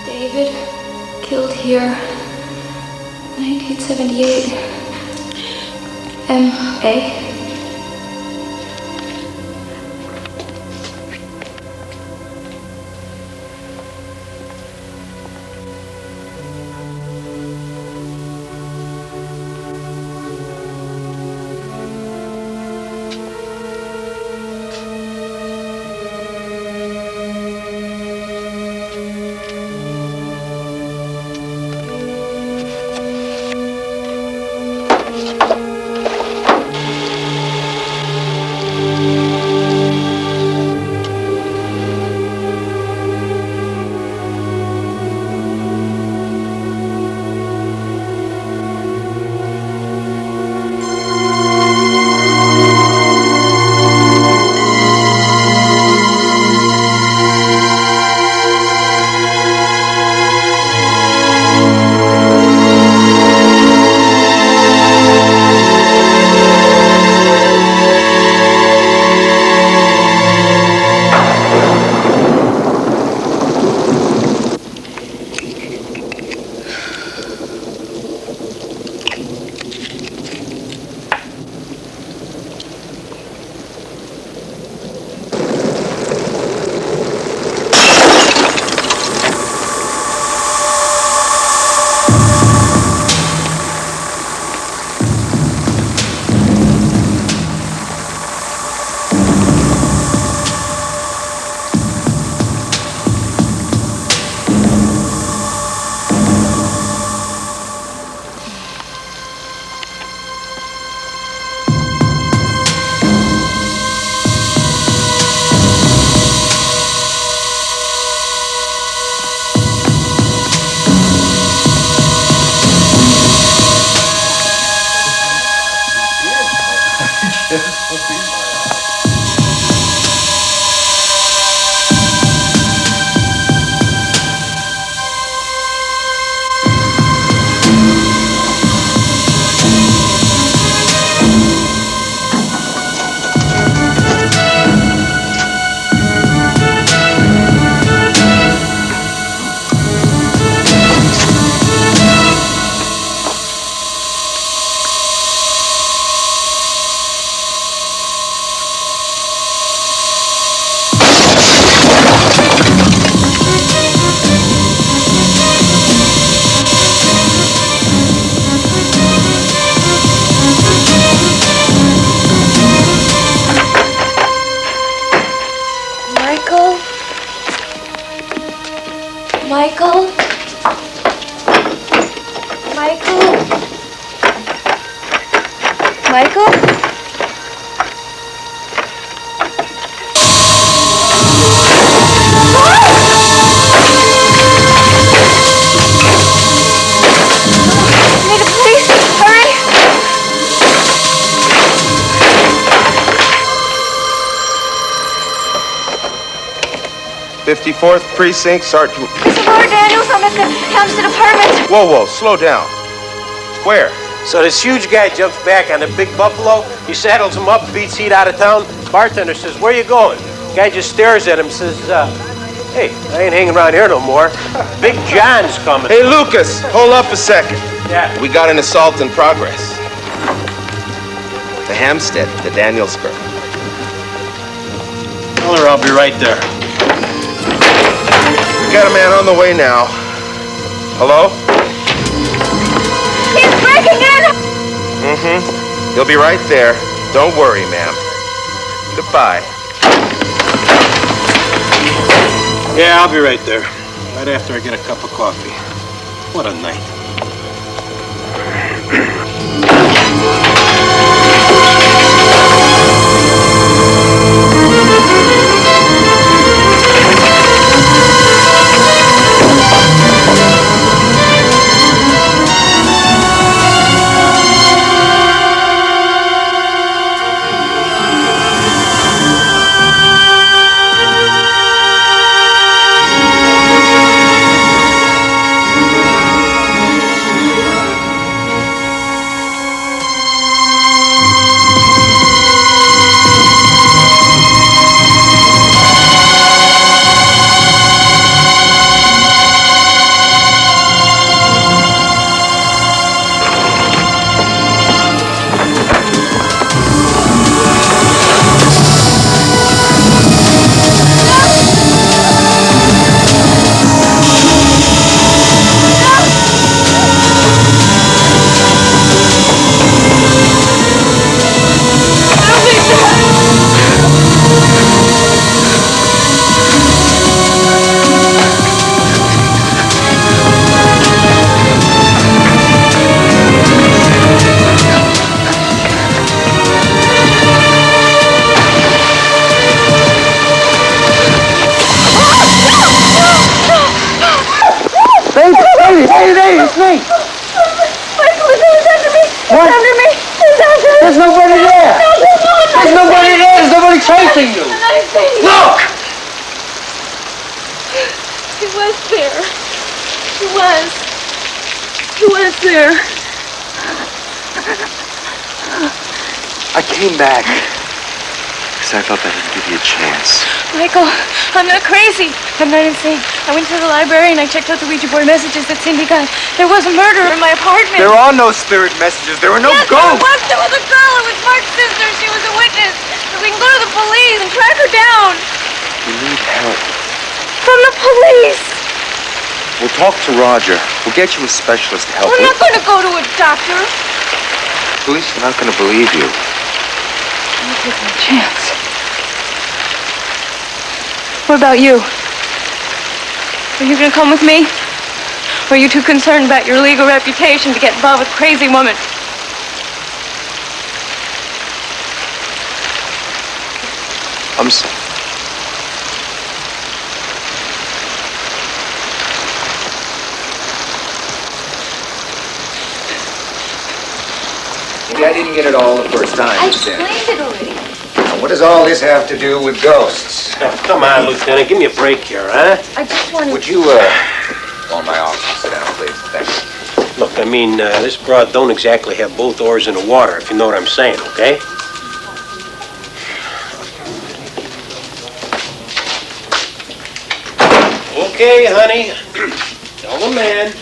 David, killed here, 1978. M.A. Michael? Michael? Michael?
54th Precinct, Sergeant.
Mr. Lord Daniels, I'm at the Hampstead apartment.
Whoa, slow down. Where?
So this huge guy jumps back on the big buffalo. He saddles him up, beats heat out of town. Bartender says, "Where you going?" Guy just stares at him, says, "Hey, I ain't hanging around here no more. Big John's coming."
Hey, Lucas, hold up a second.
Yeah.
We got an assault in progress. The Hampstead, the Daniels girl.
Tell her I'll be right there.
We got a man on the way now. Hello?
He's breaking in!
Mm-hmm. He'll be right there. Don't worry, ma'am. Goodbye.
Yeah, I'll be right there. Right after I get a cup of coffee. What a night.
Hey, it's me!
Michael, it's under me!
What?
It's under me! It's under me!
There's nobody there! There's nobody there! There's nobody chasing you!
Look! He was there. He was. He was there.
I came back because I felt I could give you a chance.
Michael, I'm not crazy. I'm not insane. I went to the library and I checked out the Ouija board messages that Cindy got. There was a murder in my apartment.
There are no spirit messages. There are no ghosts.
There was a girl. It was Mark's sister. She was a witness. We can go to the police and track her down.
You need help.
From the police.
We'll talk to Roger. We'll get you a specialist to help
I'm
you.
not going to go to a doctor.
Police are not going to believe you.
I'll take my chance. What about you? Are you going to come with me? Or are you too concerned about your legal reputation to get involved with a crazy woman?
I'm sorry.
Maybe I didn't get it all the first time.
I explained it already.
Now, what does all this have to do with ghosts?
Now, come on, Lieutenant. Give me a break here, huh?
I just wanted...
Would you, go in my office and sit down, please? Thank you.
Look, I mean, this broad don't exactly have both oars in the water, if you know what I'm saying, okay? Okay, honey. Tell the man.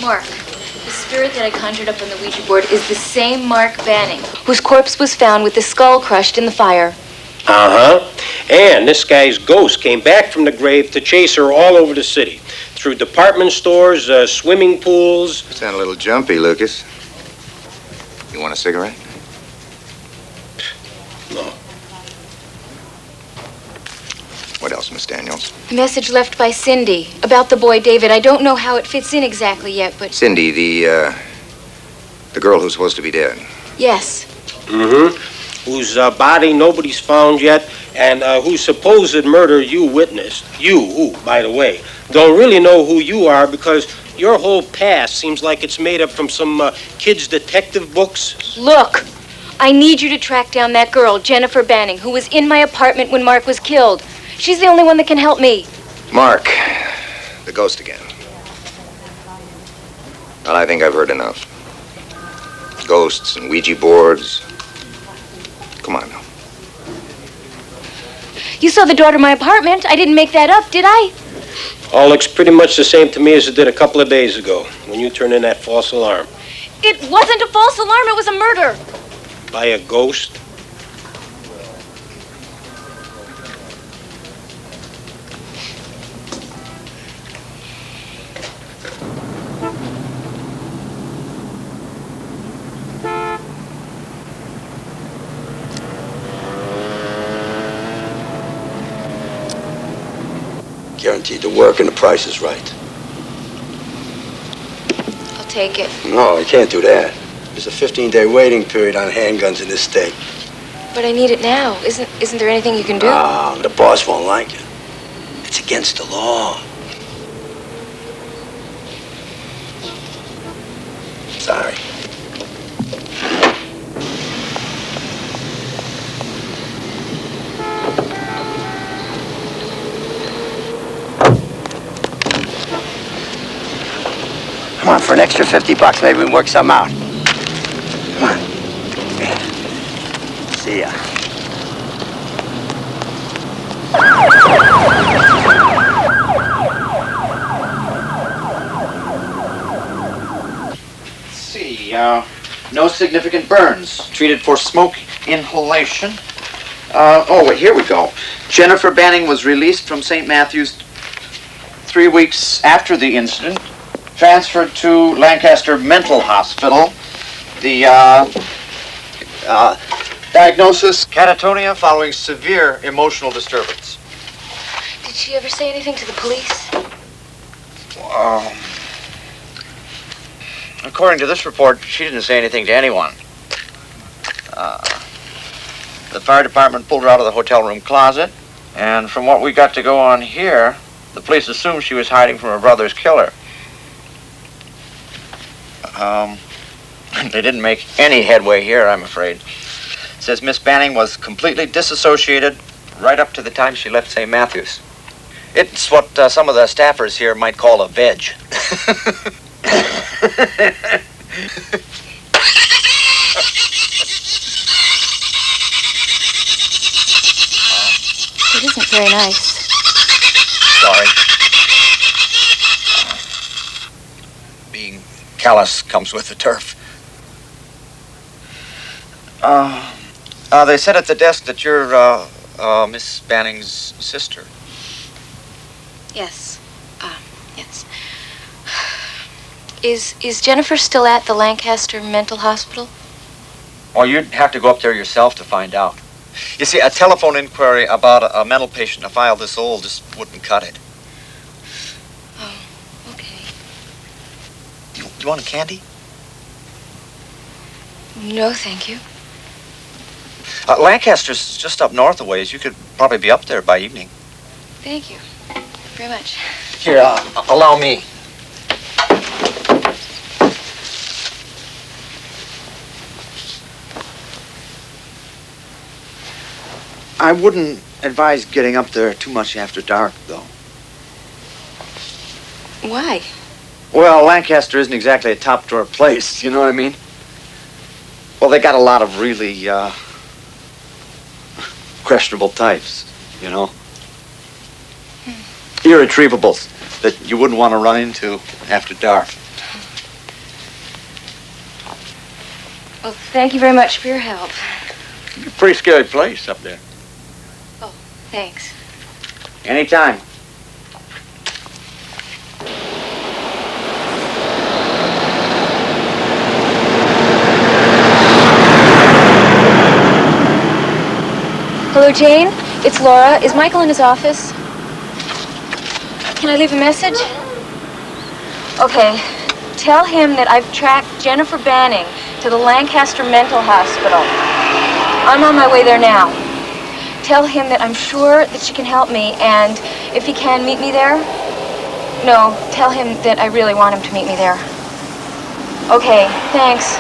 Mark, the spirit that I conjured up on the Ouija board is the same Mark Banning, whose corpse was found with the skull crushed in the fire.
Uh-huh. And this guy's ghost came back from the grave to chase her all over the city. Through department stores, swimming pools.
You sound a little jumpy, Lucas. You want a cigarette?
No.
What else, Miss Daniels?
A message left by Cindy about the boy David. I don't know how it fits in exactly yet, but...
Cindy, the girl who's supposed to be dead.
Yes.
Mm-hmm. Whose body nobody's found yet, and whose supposed murder you witnessed. You, who, by the way, don't really know who you are because your whole past seems like it's made up from some kids' detective books.
Look, I need you to track down that girl, Jennifer Banning, who was in my apartment when Mark was killed. She's the only one that can help me.
Mark, the ghost again. Well, I think I've heard enough. Ghosts and Ouija boards. Come on now.
You saw the door to my apartment. I didn't make that up, did I?
All looks pretty much the same to me as it did a couple of days ago when you turned in that false alarm.
It wasn't a false alarm. It was a murder.
By a ghost?
Guaranteed to work and the price is right.
I'll take it.
No, I can't do that. There's a 15-day waiting period on handguns in this state.
But I need it now. Isn't there anything you can do?
No, the boss won't like it. It's against the law. Sorry. Come on, for an extra $50, maybe we can work something out. Come on. Yeah. See ya.
Let's see, no significant burns. Treated for smoke inhalation. Oh, wait, here we go. Jennifer Banning was released from St. Matthew's 3 weeks after the incident. Transferred to Lancaster Mental Hospital. The diagnosis, catatonia following severe emotional disturbance.
Did she ever say anything to the police?
According to this report, she didn't say anything to anyone. The fire department pulled her out of the hotel room closet, and from what we got to go on here, the police assumed she was hiding from her brother's killer. They didn't make any headway here, I'm afraid. It says Miss Banning was completely disassociated right up to the time she left St. Matthew's. It's what some of the staffers here might call a veg.
It isn't very nice.
Sorry. Being callous comes with the turf. They said at the desk that you're Miss Banning's sister.
Yes. Yes. Is Jennifer still at the Lancaster Mental Hospital?
Well, you'd have to go up there yourself to find out. You see, a telephone inquiry about a mental patient, a file this old, just wouldn't cut it.
Oh, okay.
Do you want a candy?
No, thank you.
Lancaster's just up north a ways. You could probably be up there by evening.
Thank you very much.
Here, allow me. I wouldn't advise getting up there too much after dark, though.
Why?
Well, Lancaster isn't exactly a top-drawer place, you know what I mean? Well, they got a lot of really, questionable types, you know? Irretrievables that you wouldn't want to run into after dark.
Well, thank you very much for your help.
It's a pretty scary place up there.
Oh, thanks.
Anytime.
Hello, Jane? It's Laura. Is Michael in his office? Can I leave a message? Okay. Tell him that I've tracked Jennifer Banning to the Lancaster Mental Hospital. I'm on my way there now. Tell him that I'm sure that she can help me, and if he can, meet me there. No, tell him that I really want him to meet me there. Okay, thanks.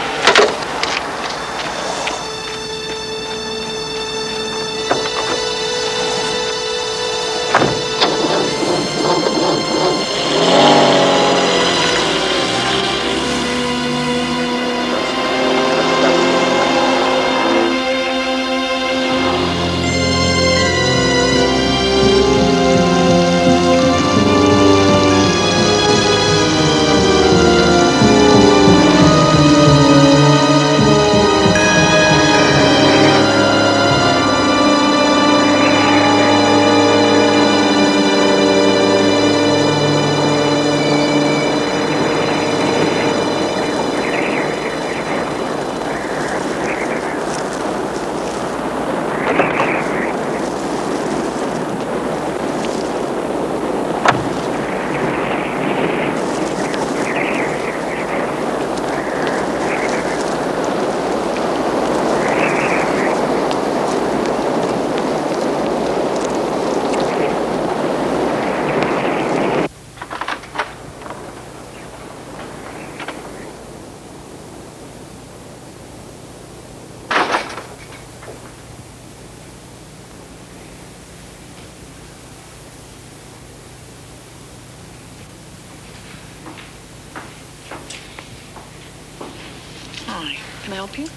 Can I help you?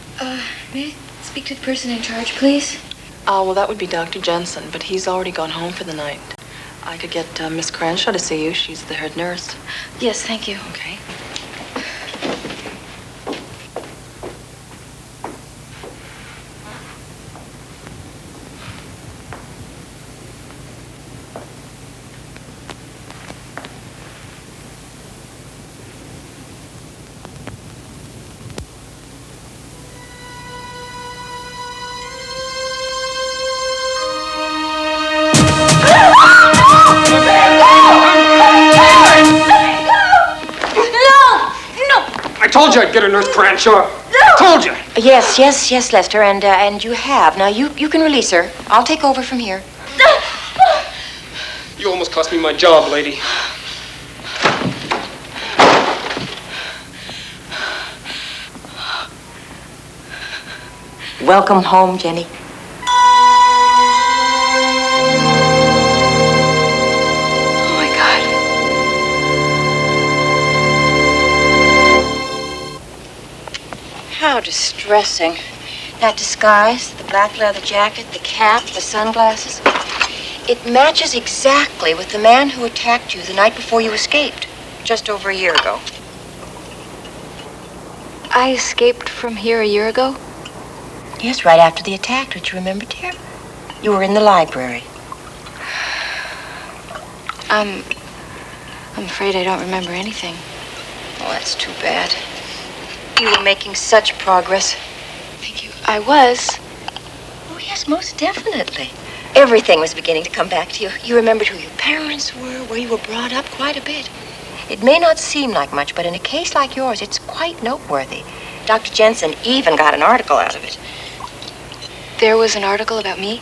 May I speak to the person in charge, please?
Well, that would be Dr. Jensen, but he's already gone home for the night. I could get Miss Cranshaw to see you. She's the head nurse.
Yes, thank you.
Okay.
I told you I'd get a Nurse Cranshaw. No. Told you.
Yes, Lester, and you have. Now, you can release her. I'll take over from here.
You almost cost me my job, lady.
Welcome home, Jenny.
Oh, my God.
How distressing. That disguise, the black leather jacket, the cap, the sunglasses. It matches exactly with the man who attacked you the night before you escaped, just over a year ago.
I escaped from here a year ago?
Yes, right after the attack. Don't you remember, dear? You were in the library.
I'm afraid I don't remember anything.
Oh, that's too bad. You were making such progress.
Thank you. I was.
Oh, yes, most definitely. Everything was beginning to come back to you. You remembered who your parents were, where you were brought up, quite a bit. It may not seem like much, but in a case like yours, it's quite noteworthy. Dr. Jensen even got an article out of it.
There was an article about me?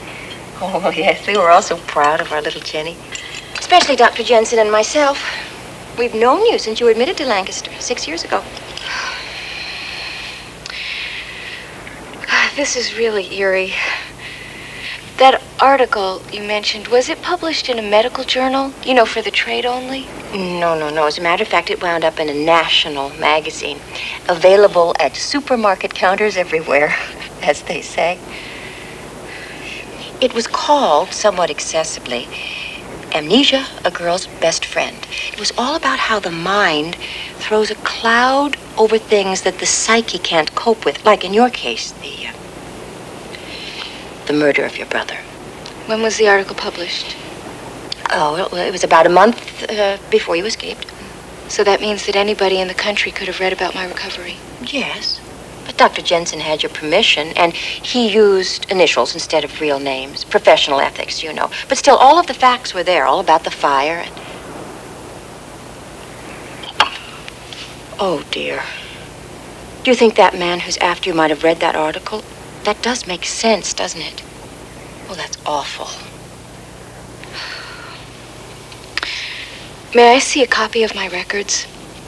Oh, yes. We were all so proud of our little Jenny. Especially Dr. Jensen and myself. We've known you since you admitted to Lancaster 6 years ago.
This is really eerie. That article you mentioned, was it published in a medical journal? You know, for the trade only?
No. As a matter of fact, it wound up in a national magazine. Available at supermarket counters everywhere, as they say. It was called, somewhat excessively, Amnesia, a Girl's Best Friend. It was all about how the mind throws a cloud over things that the psyche can't cope with, like in your case, the murder of your brother.
When was the article published?
Oh, well, it was about a month before you escaped.
So that means that anybody in the country could have read about my recovery?
Yes. But Dr. Jensen had your permission, and he used initials instead of real names. Professional ethics, you know. But still, all of the facts were there, all about the fire. And... Oh, dear. Do you think that man who's after you might have read that article? That does make sense, doesn't it? Oh, that's awful. May I see a copy of my records?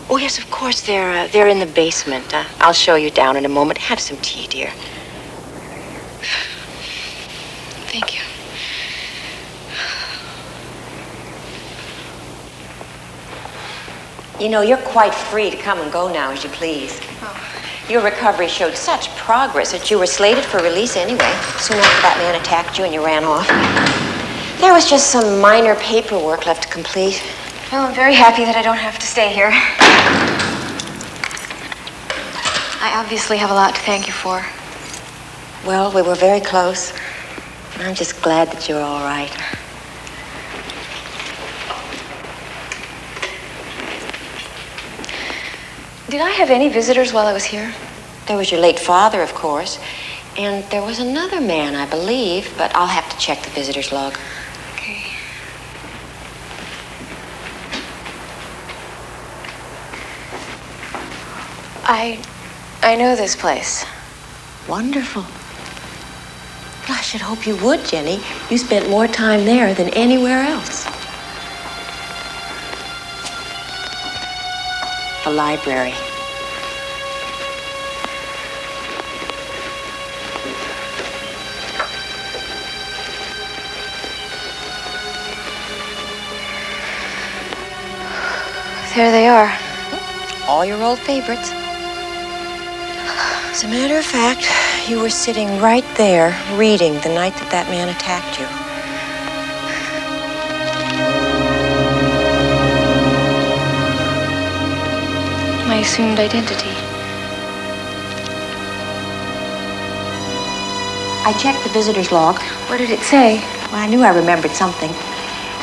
Oh, yes, of course. They're in the basement. I'll show you down in a moment. Have some tea, dear. Thank you. You know, you're quite free to come and go now as you please. Oh. Your recovery showed such progress that you were slated for release anyway, soon after that man attacked you and you ran off. There was just some minor paperwork left to complete. Well, I'm very happy that I don't have to stay here. I obviously have a lot to thank you for. Well, we were very close. I'm just glad that you're all right. Did I have any visitors while I was here? There was your late father, of course. And there was another man, I believe, but I'll have to check the visitor's log. Okay. I know this place. Wonderful. Well, I should hope you would, Jenny. You spent more time there than anywhere else. The library. There they are. All your old favorites. As a matter of fact, you were sitting right there reading the night that that man attacked you. My assumed identity. I checked the visitor's log. What did it say? Well, I knew I remembered something.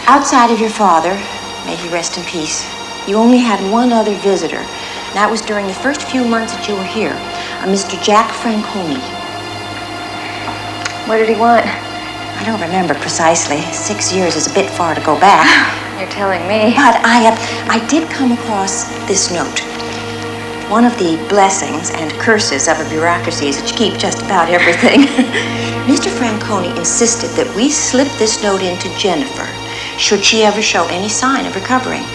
Outside of your father, may he rest in peace, you only had one other visitor. And that was during the first few months that you were here, a Mr. Jack Franconi. What did he want? I don't remember precisely. 6 years is a bit far to go back. You're telling me. But I did come across this note. One of the blessings and curses of a bureaucracy is that you keep just about everything. Mr. Franconi insisted that we slip this note into Jennifer, should she ever show any sign of recovering.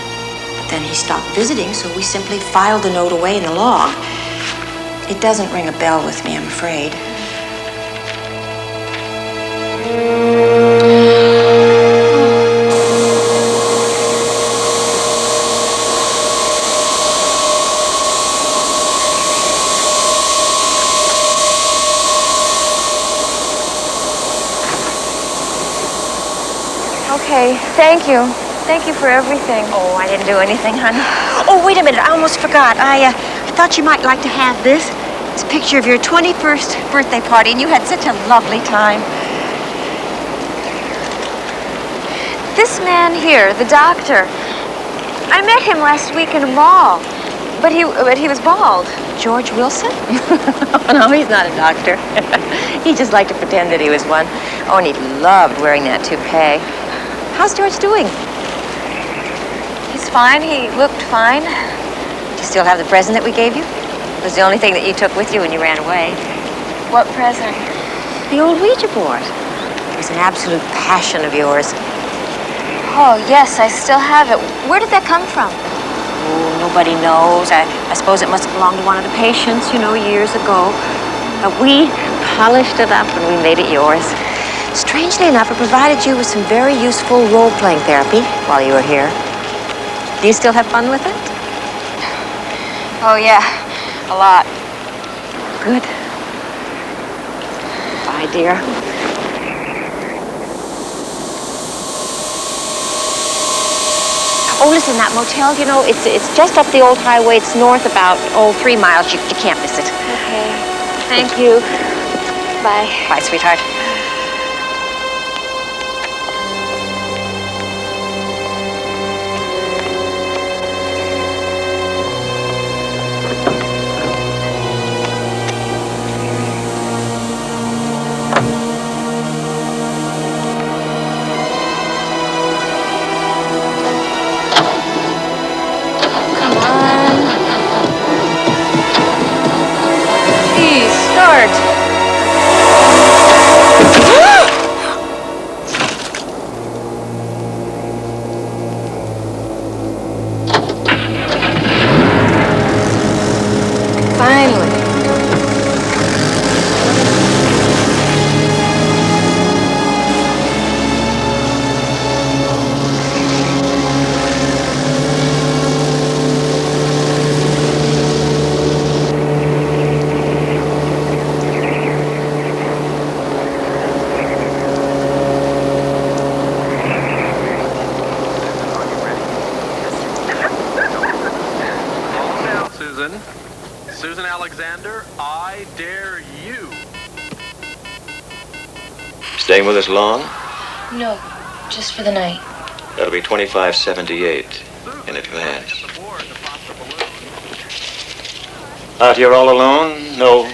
But then he stopped visiting, so we simply filed the note away in the log. It doesn't ring a bell with me, I'm afraid. Okay, thank you. Thank you for everything. Oh, I didn't do anything, honey. Oh, wait a minute, I almost forgot. I thought you might like to have this. It's a picture of your 21st birthday party, and you had such a lovely time. This man here, the doctor, I met him last week in a mall, but he was bald. George Wilson? No, he's not a doctor. He just liked to pretend that he was one. Oh, and he loved wearing that toupee. How's George doing? He's fine. He looked fine. Do you still have the present that we gave you? It was the only thing that you took with you when you ran away. What present? The old Ouija board. It was an absolute passion of yours. Oh, yes, I still have it. Where did that come from? Oh, nobody knows. I suppose it must have belonged to one of the patients, you know, years ago. But we polished it up and we made it yours. Strangely enough, it provided you with some very useful role-playing therapy while you were here. Do you still have fun with it? Oh, yeah. A lot. Good. Bye, dear. Oh, listen, that motel, you know, it's just up the old highway. It's north about, 3 miles. You can't miss it. Okay. Thank you. Bye. Bye, sweetheart.
Susan Alexander, I dare you.
Staying with us long?
No, just for the night.
That'll be $25.78 in advance. Out here all alone? No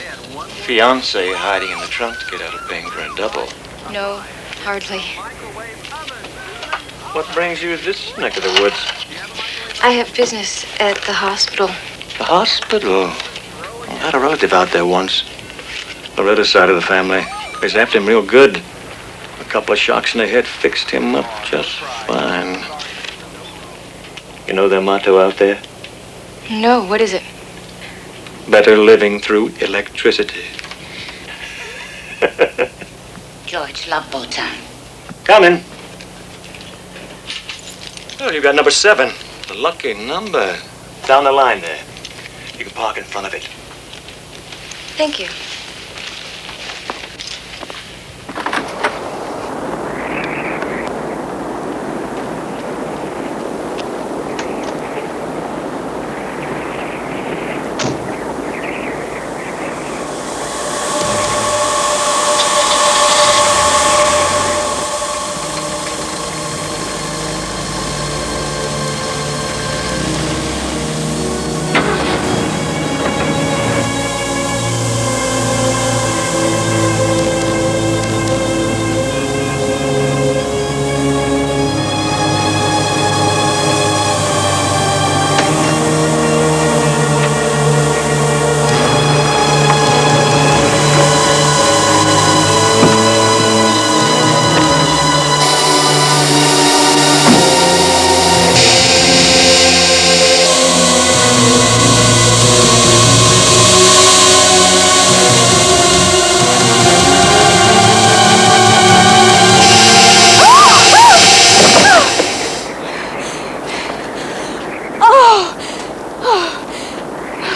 fiancé hiding in the trunk to get out of paying for a double?
No, hardly.
What brings you to this neck of the woods?
I have business at the hospital.
The hospital? I had a relative out there once. Loretta's side of the family. They zapped him real good. A couple of shocks in the head fixed him up just fine. You know their motto out there?
No, what is it?
Better living through electricity.
George, love bow time.
Coming. Oh, you got number 7. The lucky number. Down the line there. You can park in front of it.
Thank you.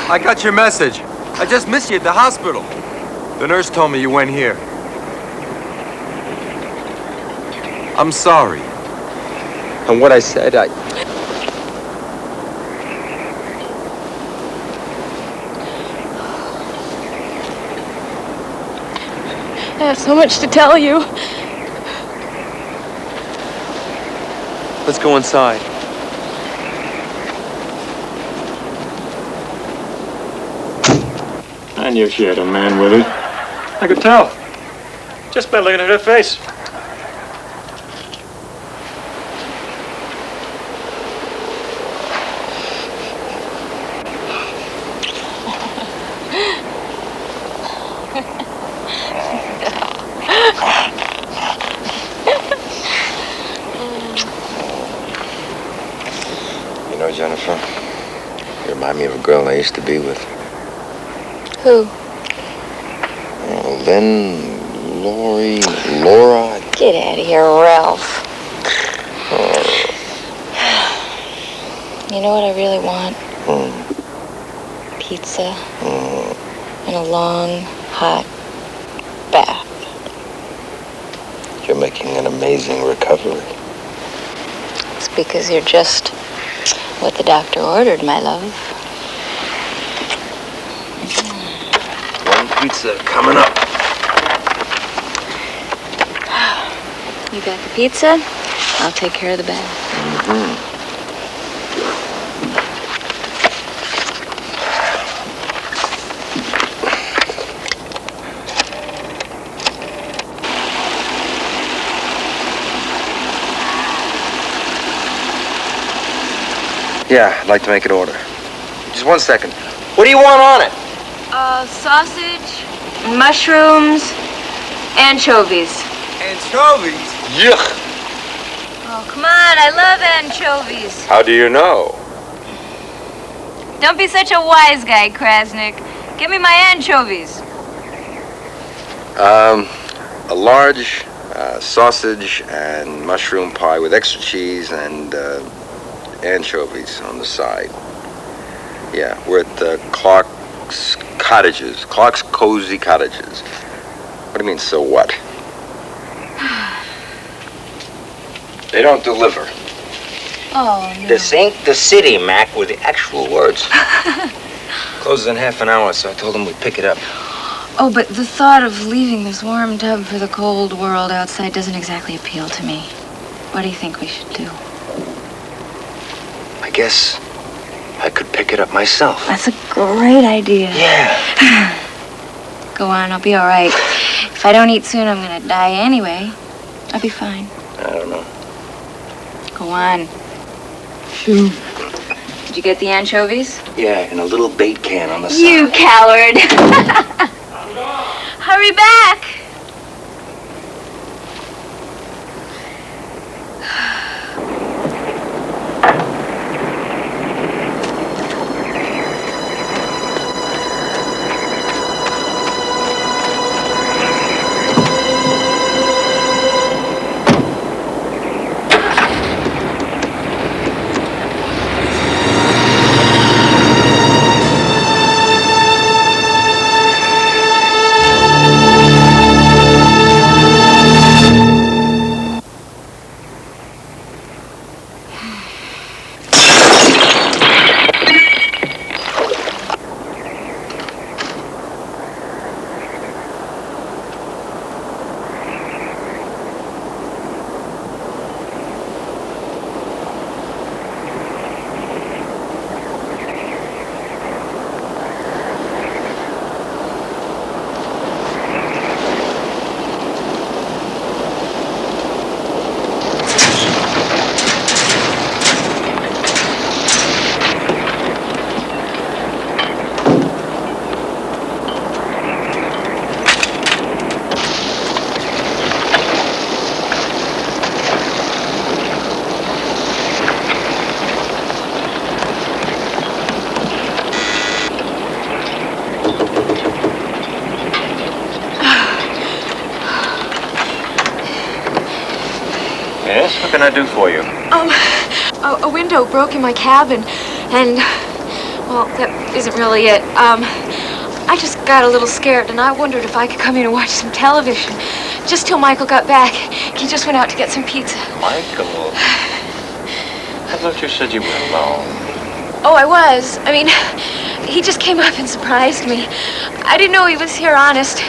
I got your message. I just missed you at the hospital. The nurse told me you went here. I'm sorry. And what I said,
I have so much to tell you.
Let's go inside.
I knew she had a man with her. I could tell. Just by looking at her face.
You know, Jennifer, you remind me of a girl I used to be with.
Who?
Oh, Lynn, Lori, Laura.
Get out of here, Ralph. You know what I really want? Pizza and a long, hot bath.
You're making an amazing recovery.
It's because you're just what the doctor ordered, my love.
One pizza coming up.
You got the pizza, I'll take care of the bath.
Yeah, I'd like to make an order. Just 1 second. What do you want on it?
Sausage, mushrooms, anchovies.
Anchovies? Yuck!
Oh, come on, I love anchovies.
How do you know?
Don't be such a wise guy, Krasnick. Give me my anchovies.
A large sausage and mushroom pie with extra cheese and anchovies on the side. Yeah, we're at Clark's Cottages. Clark's Cozy Cottages. What do you mean, so what? They don't deliver.
Oh, no.
This ain't the city, Mac, with the actual words.
Closes in half an hour, so I told him we'd pick it up.
Oh, but the thought of leaving this warm tub for the cold world outside doesn't exactly appeal to me. What do you think we should do?
I guess I could pick it up myself.
That's a great idea.
Yeah.
Go on, I'll be all right. If I don't eat soon, I'm gonna die anyway. I'll be fine.
I don't know.
Go on. Shoot. Did you get the anchovies?
Yeah, in a little bait can on the side.
You coward! Hurry back!
Yes? What can I do for you?
A window broke in my cabin, and, well, that isn't really it. I just got a little scared, and I wondered if I could come in and watch some television. Just till Michael got back. He just went out to get some pizza.
Michael? I thought you said you were alone.
Oh, I was. I mean, he just came up and surprised me. I didn't know he was here, honest.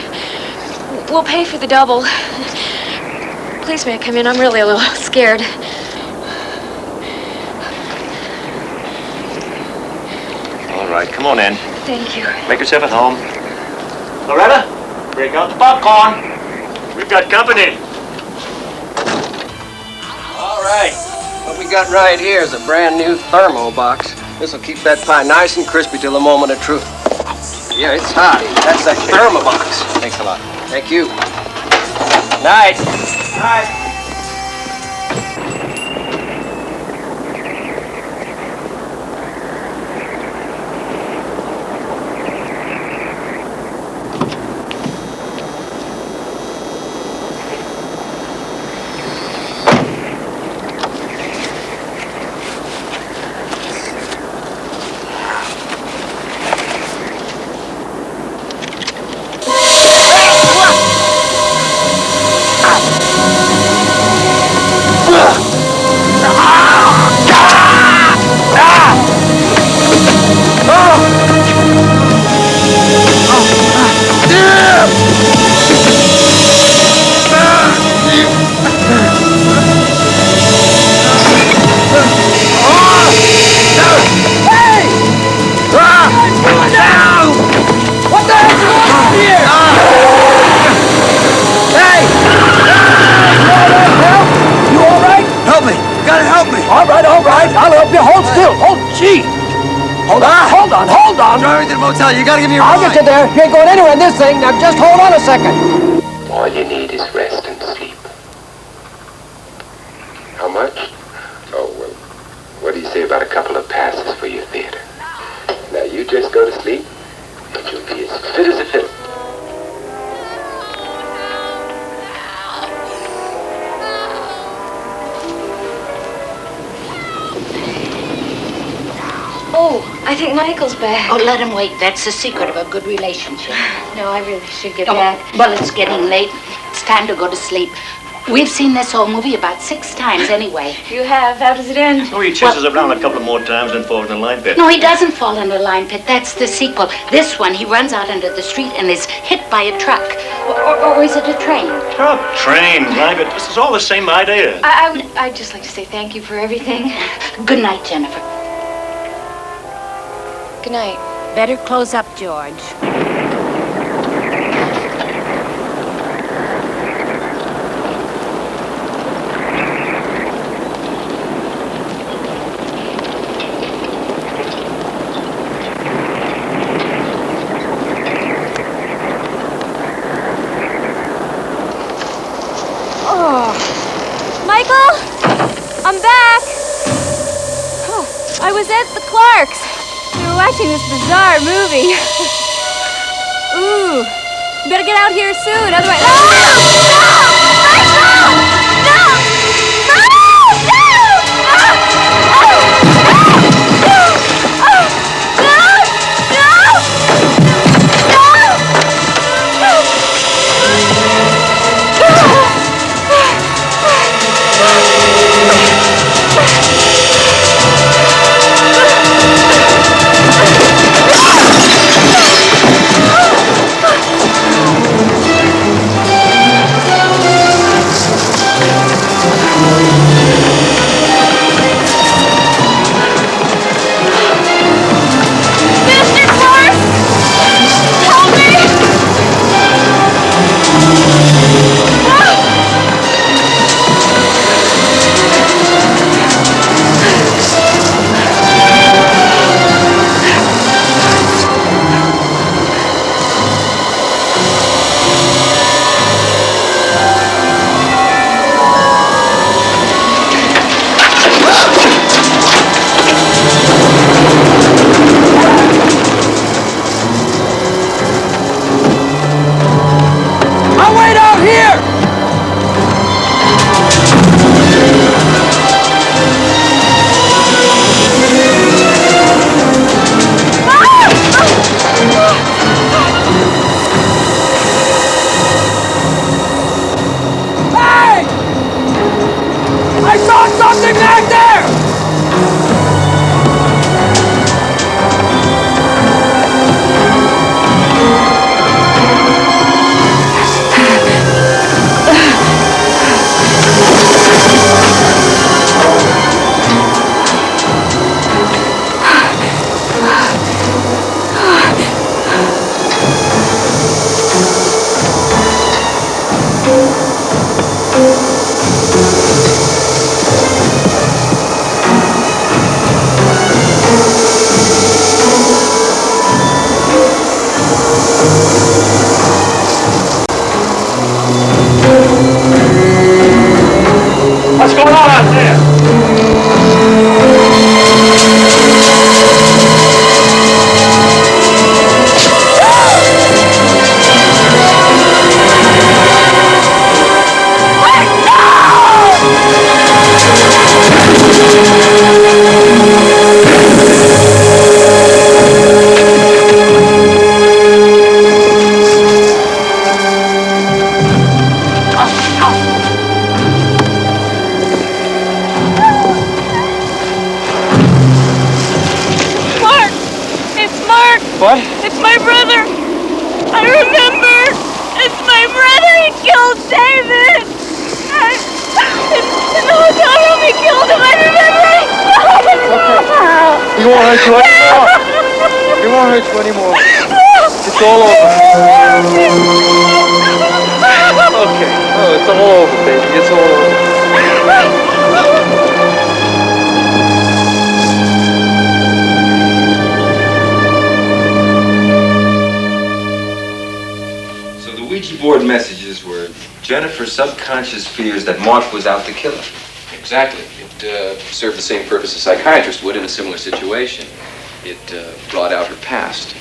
We'll pay for the double. Please may I come in? I'm really a little scared.
All right, come on in.
Thank you.
Make yourself at home.
Loretta, break out the popcorn. We've got company.
All right. What we got right here is a brand new thermo box. This will keep that pie nice and crispy till the moment of truth. Yeah, it's hot. That's that thermo box.
Thanks a lot.
Thank you. Night.
Night.
Motel, you gotta give me a ride. I'll get you there. You ain't going anywhere in this thing. Now just hold on a second.
All you need is rest and sleep. How much? Oh, well, what do you say about a couple of passes for your theater? Now you just go to sleep, and you'll be as fit as a fiddle.
Oh, I think Michael's back.
Oh, let him wait. That's the secret of a good relationship.
No, I really should get
Oh,
back.
well, it's getting late. It's time to go to sleep. We've seen this whole movie about 6 times anyway.
You have? How does it end?
Oh, he chases around a couple more times and falls in the line pit.
No, he doesn't fall in the line pit. That's the sequel. This one, he runs out into the street and is hit by a truck. Or is it a train?
Oh, train, line pit. This is all the same idea.
I'd just like to say thank you for everything.
Good night, Jennifer.
Good night.
Better close up, George.
Michael? I'm back! Oh, I was at the Clarks. We were watching this bizarre movie. Ooh, you better get out here soon, otherwise... No! Michael! No!
What?
It's my brother! I remember! It's my brother! He killed David! In the hotel room, he killed him! I remember!
He won't hurt you anymore. He won't hurt you anymore. It's all over. Okay. Oh, it's all over, baby. It's all over.
Ouija board messages were Jennifer's subconscious fears that Mark was out to kill her.
Exactly. It served the same purpose a psychiatrist would in a similar situation. It brought out her past,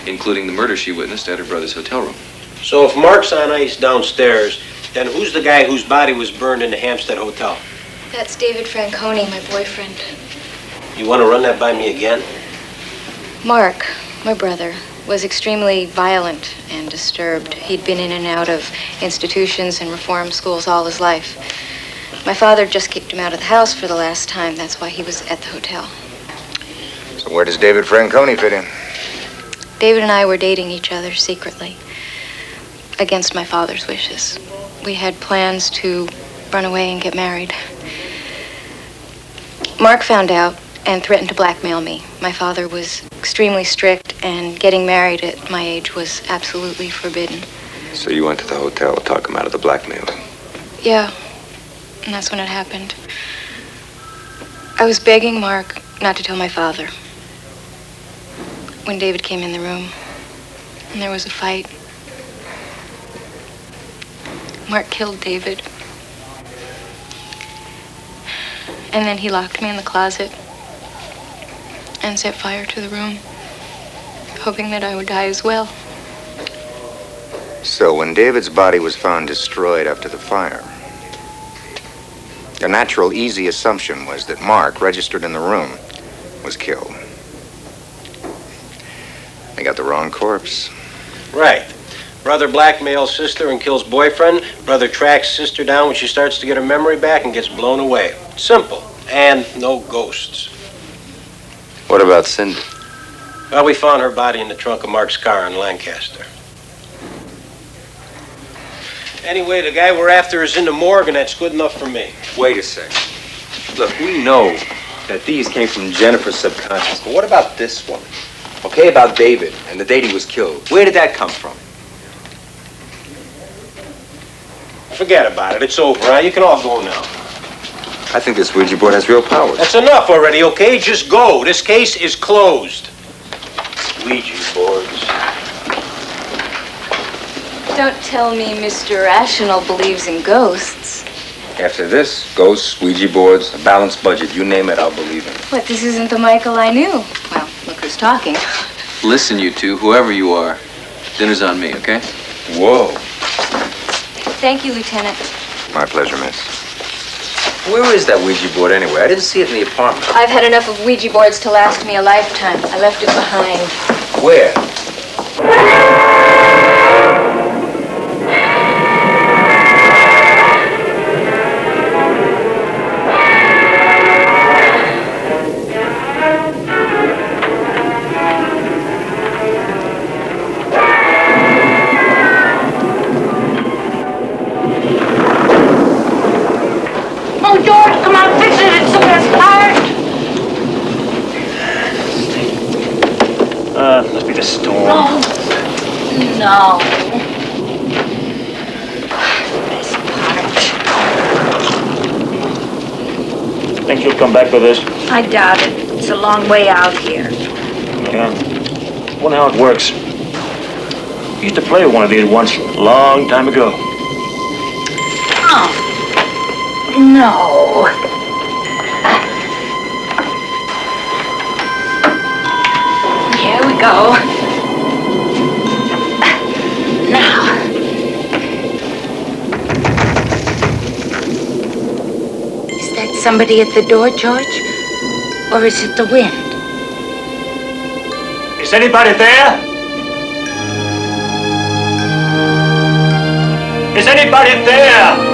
including the murder she witnessed at her brother's hotel room.
So if Mark's on ice downstairs, then who's the guy whose body was burned in the Hampstead Hotel?
That's David Franconi, my boyfriend.
You want to run that by me again?
Mark, my brother, was extremely violent and disturbed. He'd been in and out of institutions and reform schools all his life. My father just kicked him out of the house for the last time. That's why he was at the hotel.
So where does David Franconi fit in?
David and I were dating each other secretly, against my father's wishes. We had plans to run away and get married. Mark found out and threatened to blackmail me. My father was extremely strict, and getting married at my age was absolutely forbidden.
So you went to the hotel to talk him out of the blackmailing?
Yeah, and that's when it happened. I was begging Mark not to tell my father when David came in the room, and there was a fight. Mark killed David. And then he locked me in the closet and set fire to the room, hoping that I would die as well.
So when David's body was found destroyed after the fire, the natural, easy assumption was that Mark, registered in the room, was killed. They got the wrong corpse.
Right. Brother blackmails sister and kills boyfriend. Brother tracks sister down when she starts to get her memory back and gets blown away. Simple. And no ghosts.
What about Cindy?
Well, we found her body in the trunk of Mark's car in Lancaster. Anyway, the guy we're after is in the morgue, and that's good enough for me.
Wait a sec. Look, we know that these came from Jennifer's subconscious, but what about this one? Okay, about David and the date he was killed. Where did that come from?
Forget about it. It's over, huh? You can all go now.
I think this Ouija board has real powers.
That's enough already, okay? Just go. This case is closed. Ouija boards.
Don't tell me Mr. Rational believes in ghosts.
After this, ghosts, Ouija boards, a balanced budget, you name it, I'll believe in it.
What, this isn't the Michael I knew? Well, look who's talking.
Listen, you two, whoever you are, dinner's on me, okay?
Whoa.
Thank you, Lieutenant.
My pleasure, miss. Where is that Ouija board anyway? I didn't see it in the apartment.
I've had enough of Ouija boards to last me a lifetime. I left it behind.
Where?
Must be the storm.
No.
Think you'll come back with us?
I doubt it. It's a long way out here.
Yeah. Wonder how it works. Used to play one of these once, a long time ago.
Oh. No. Here we go. Now. Is that somebody at the door, George? Or is it the wind?
Is anybody there? Is anybody there?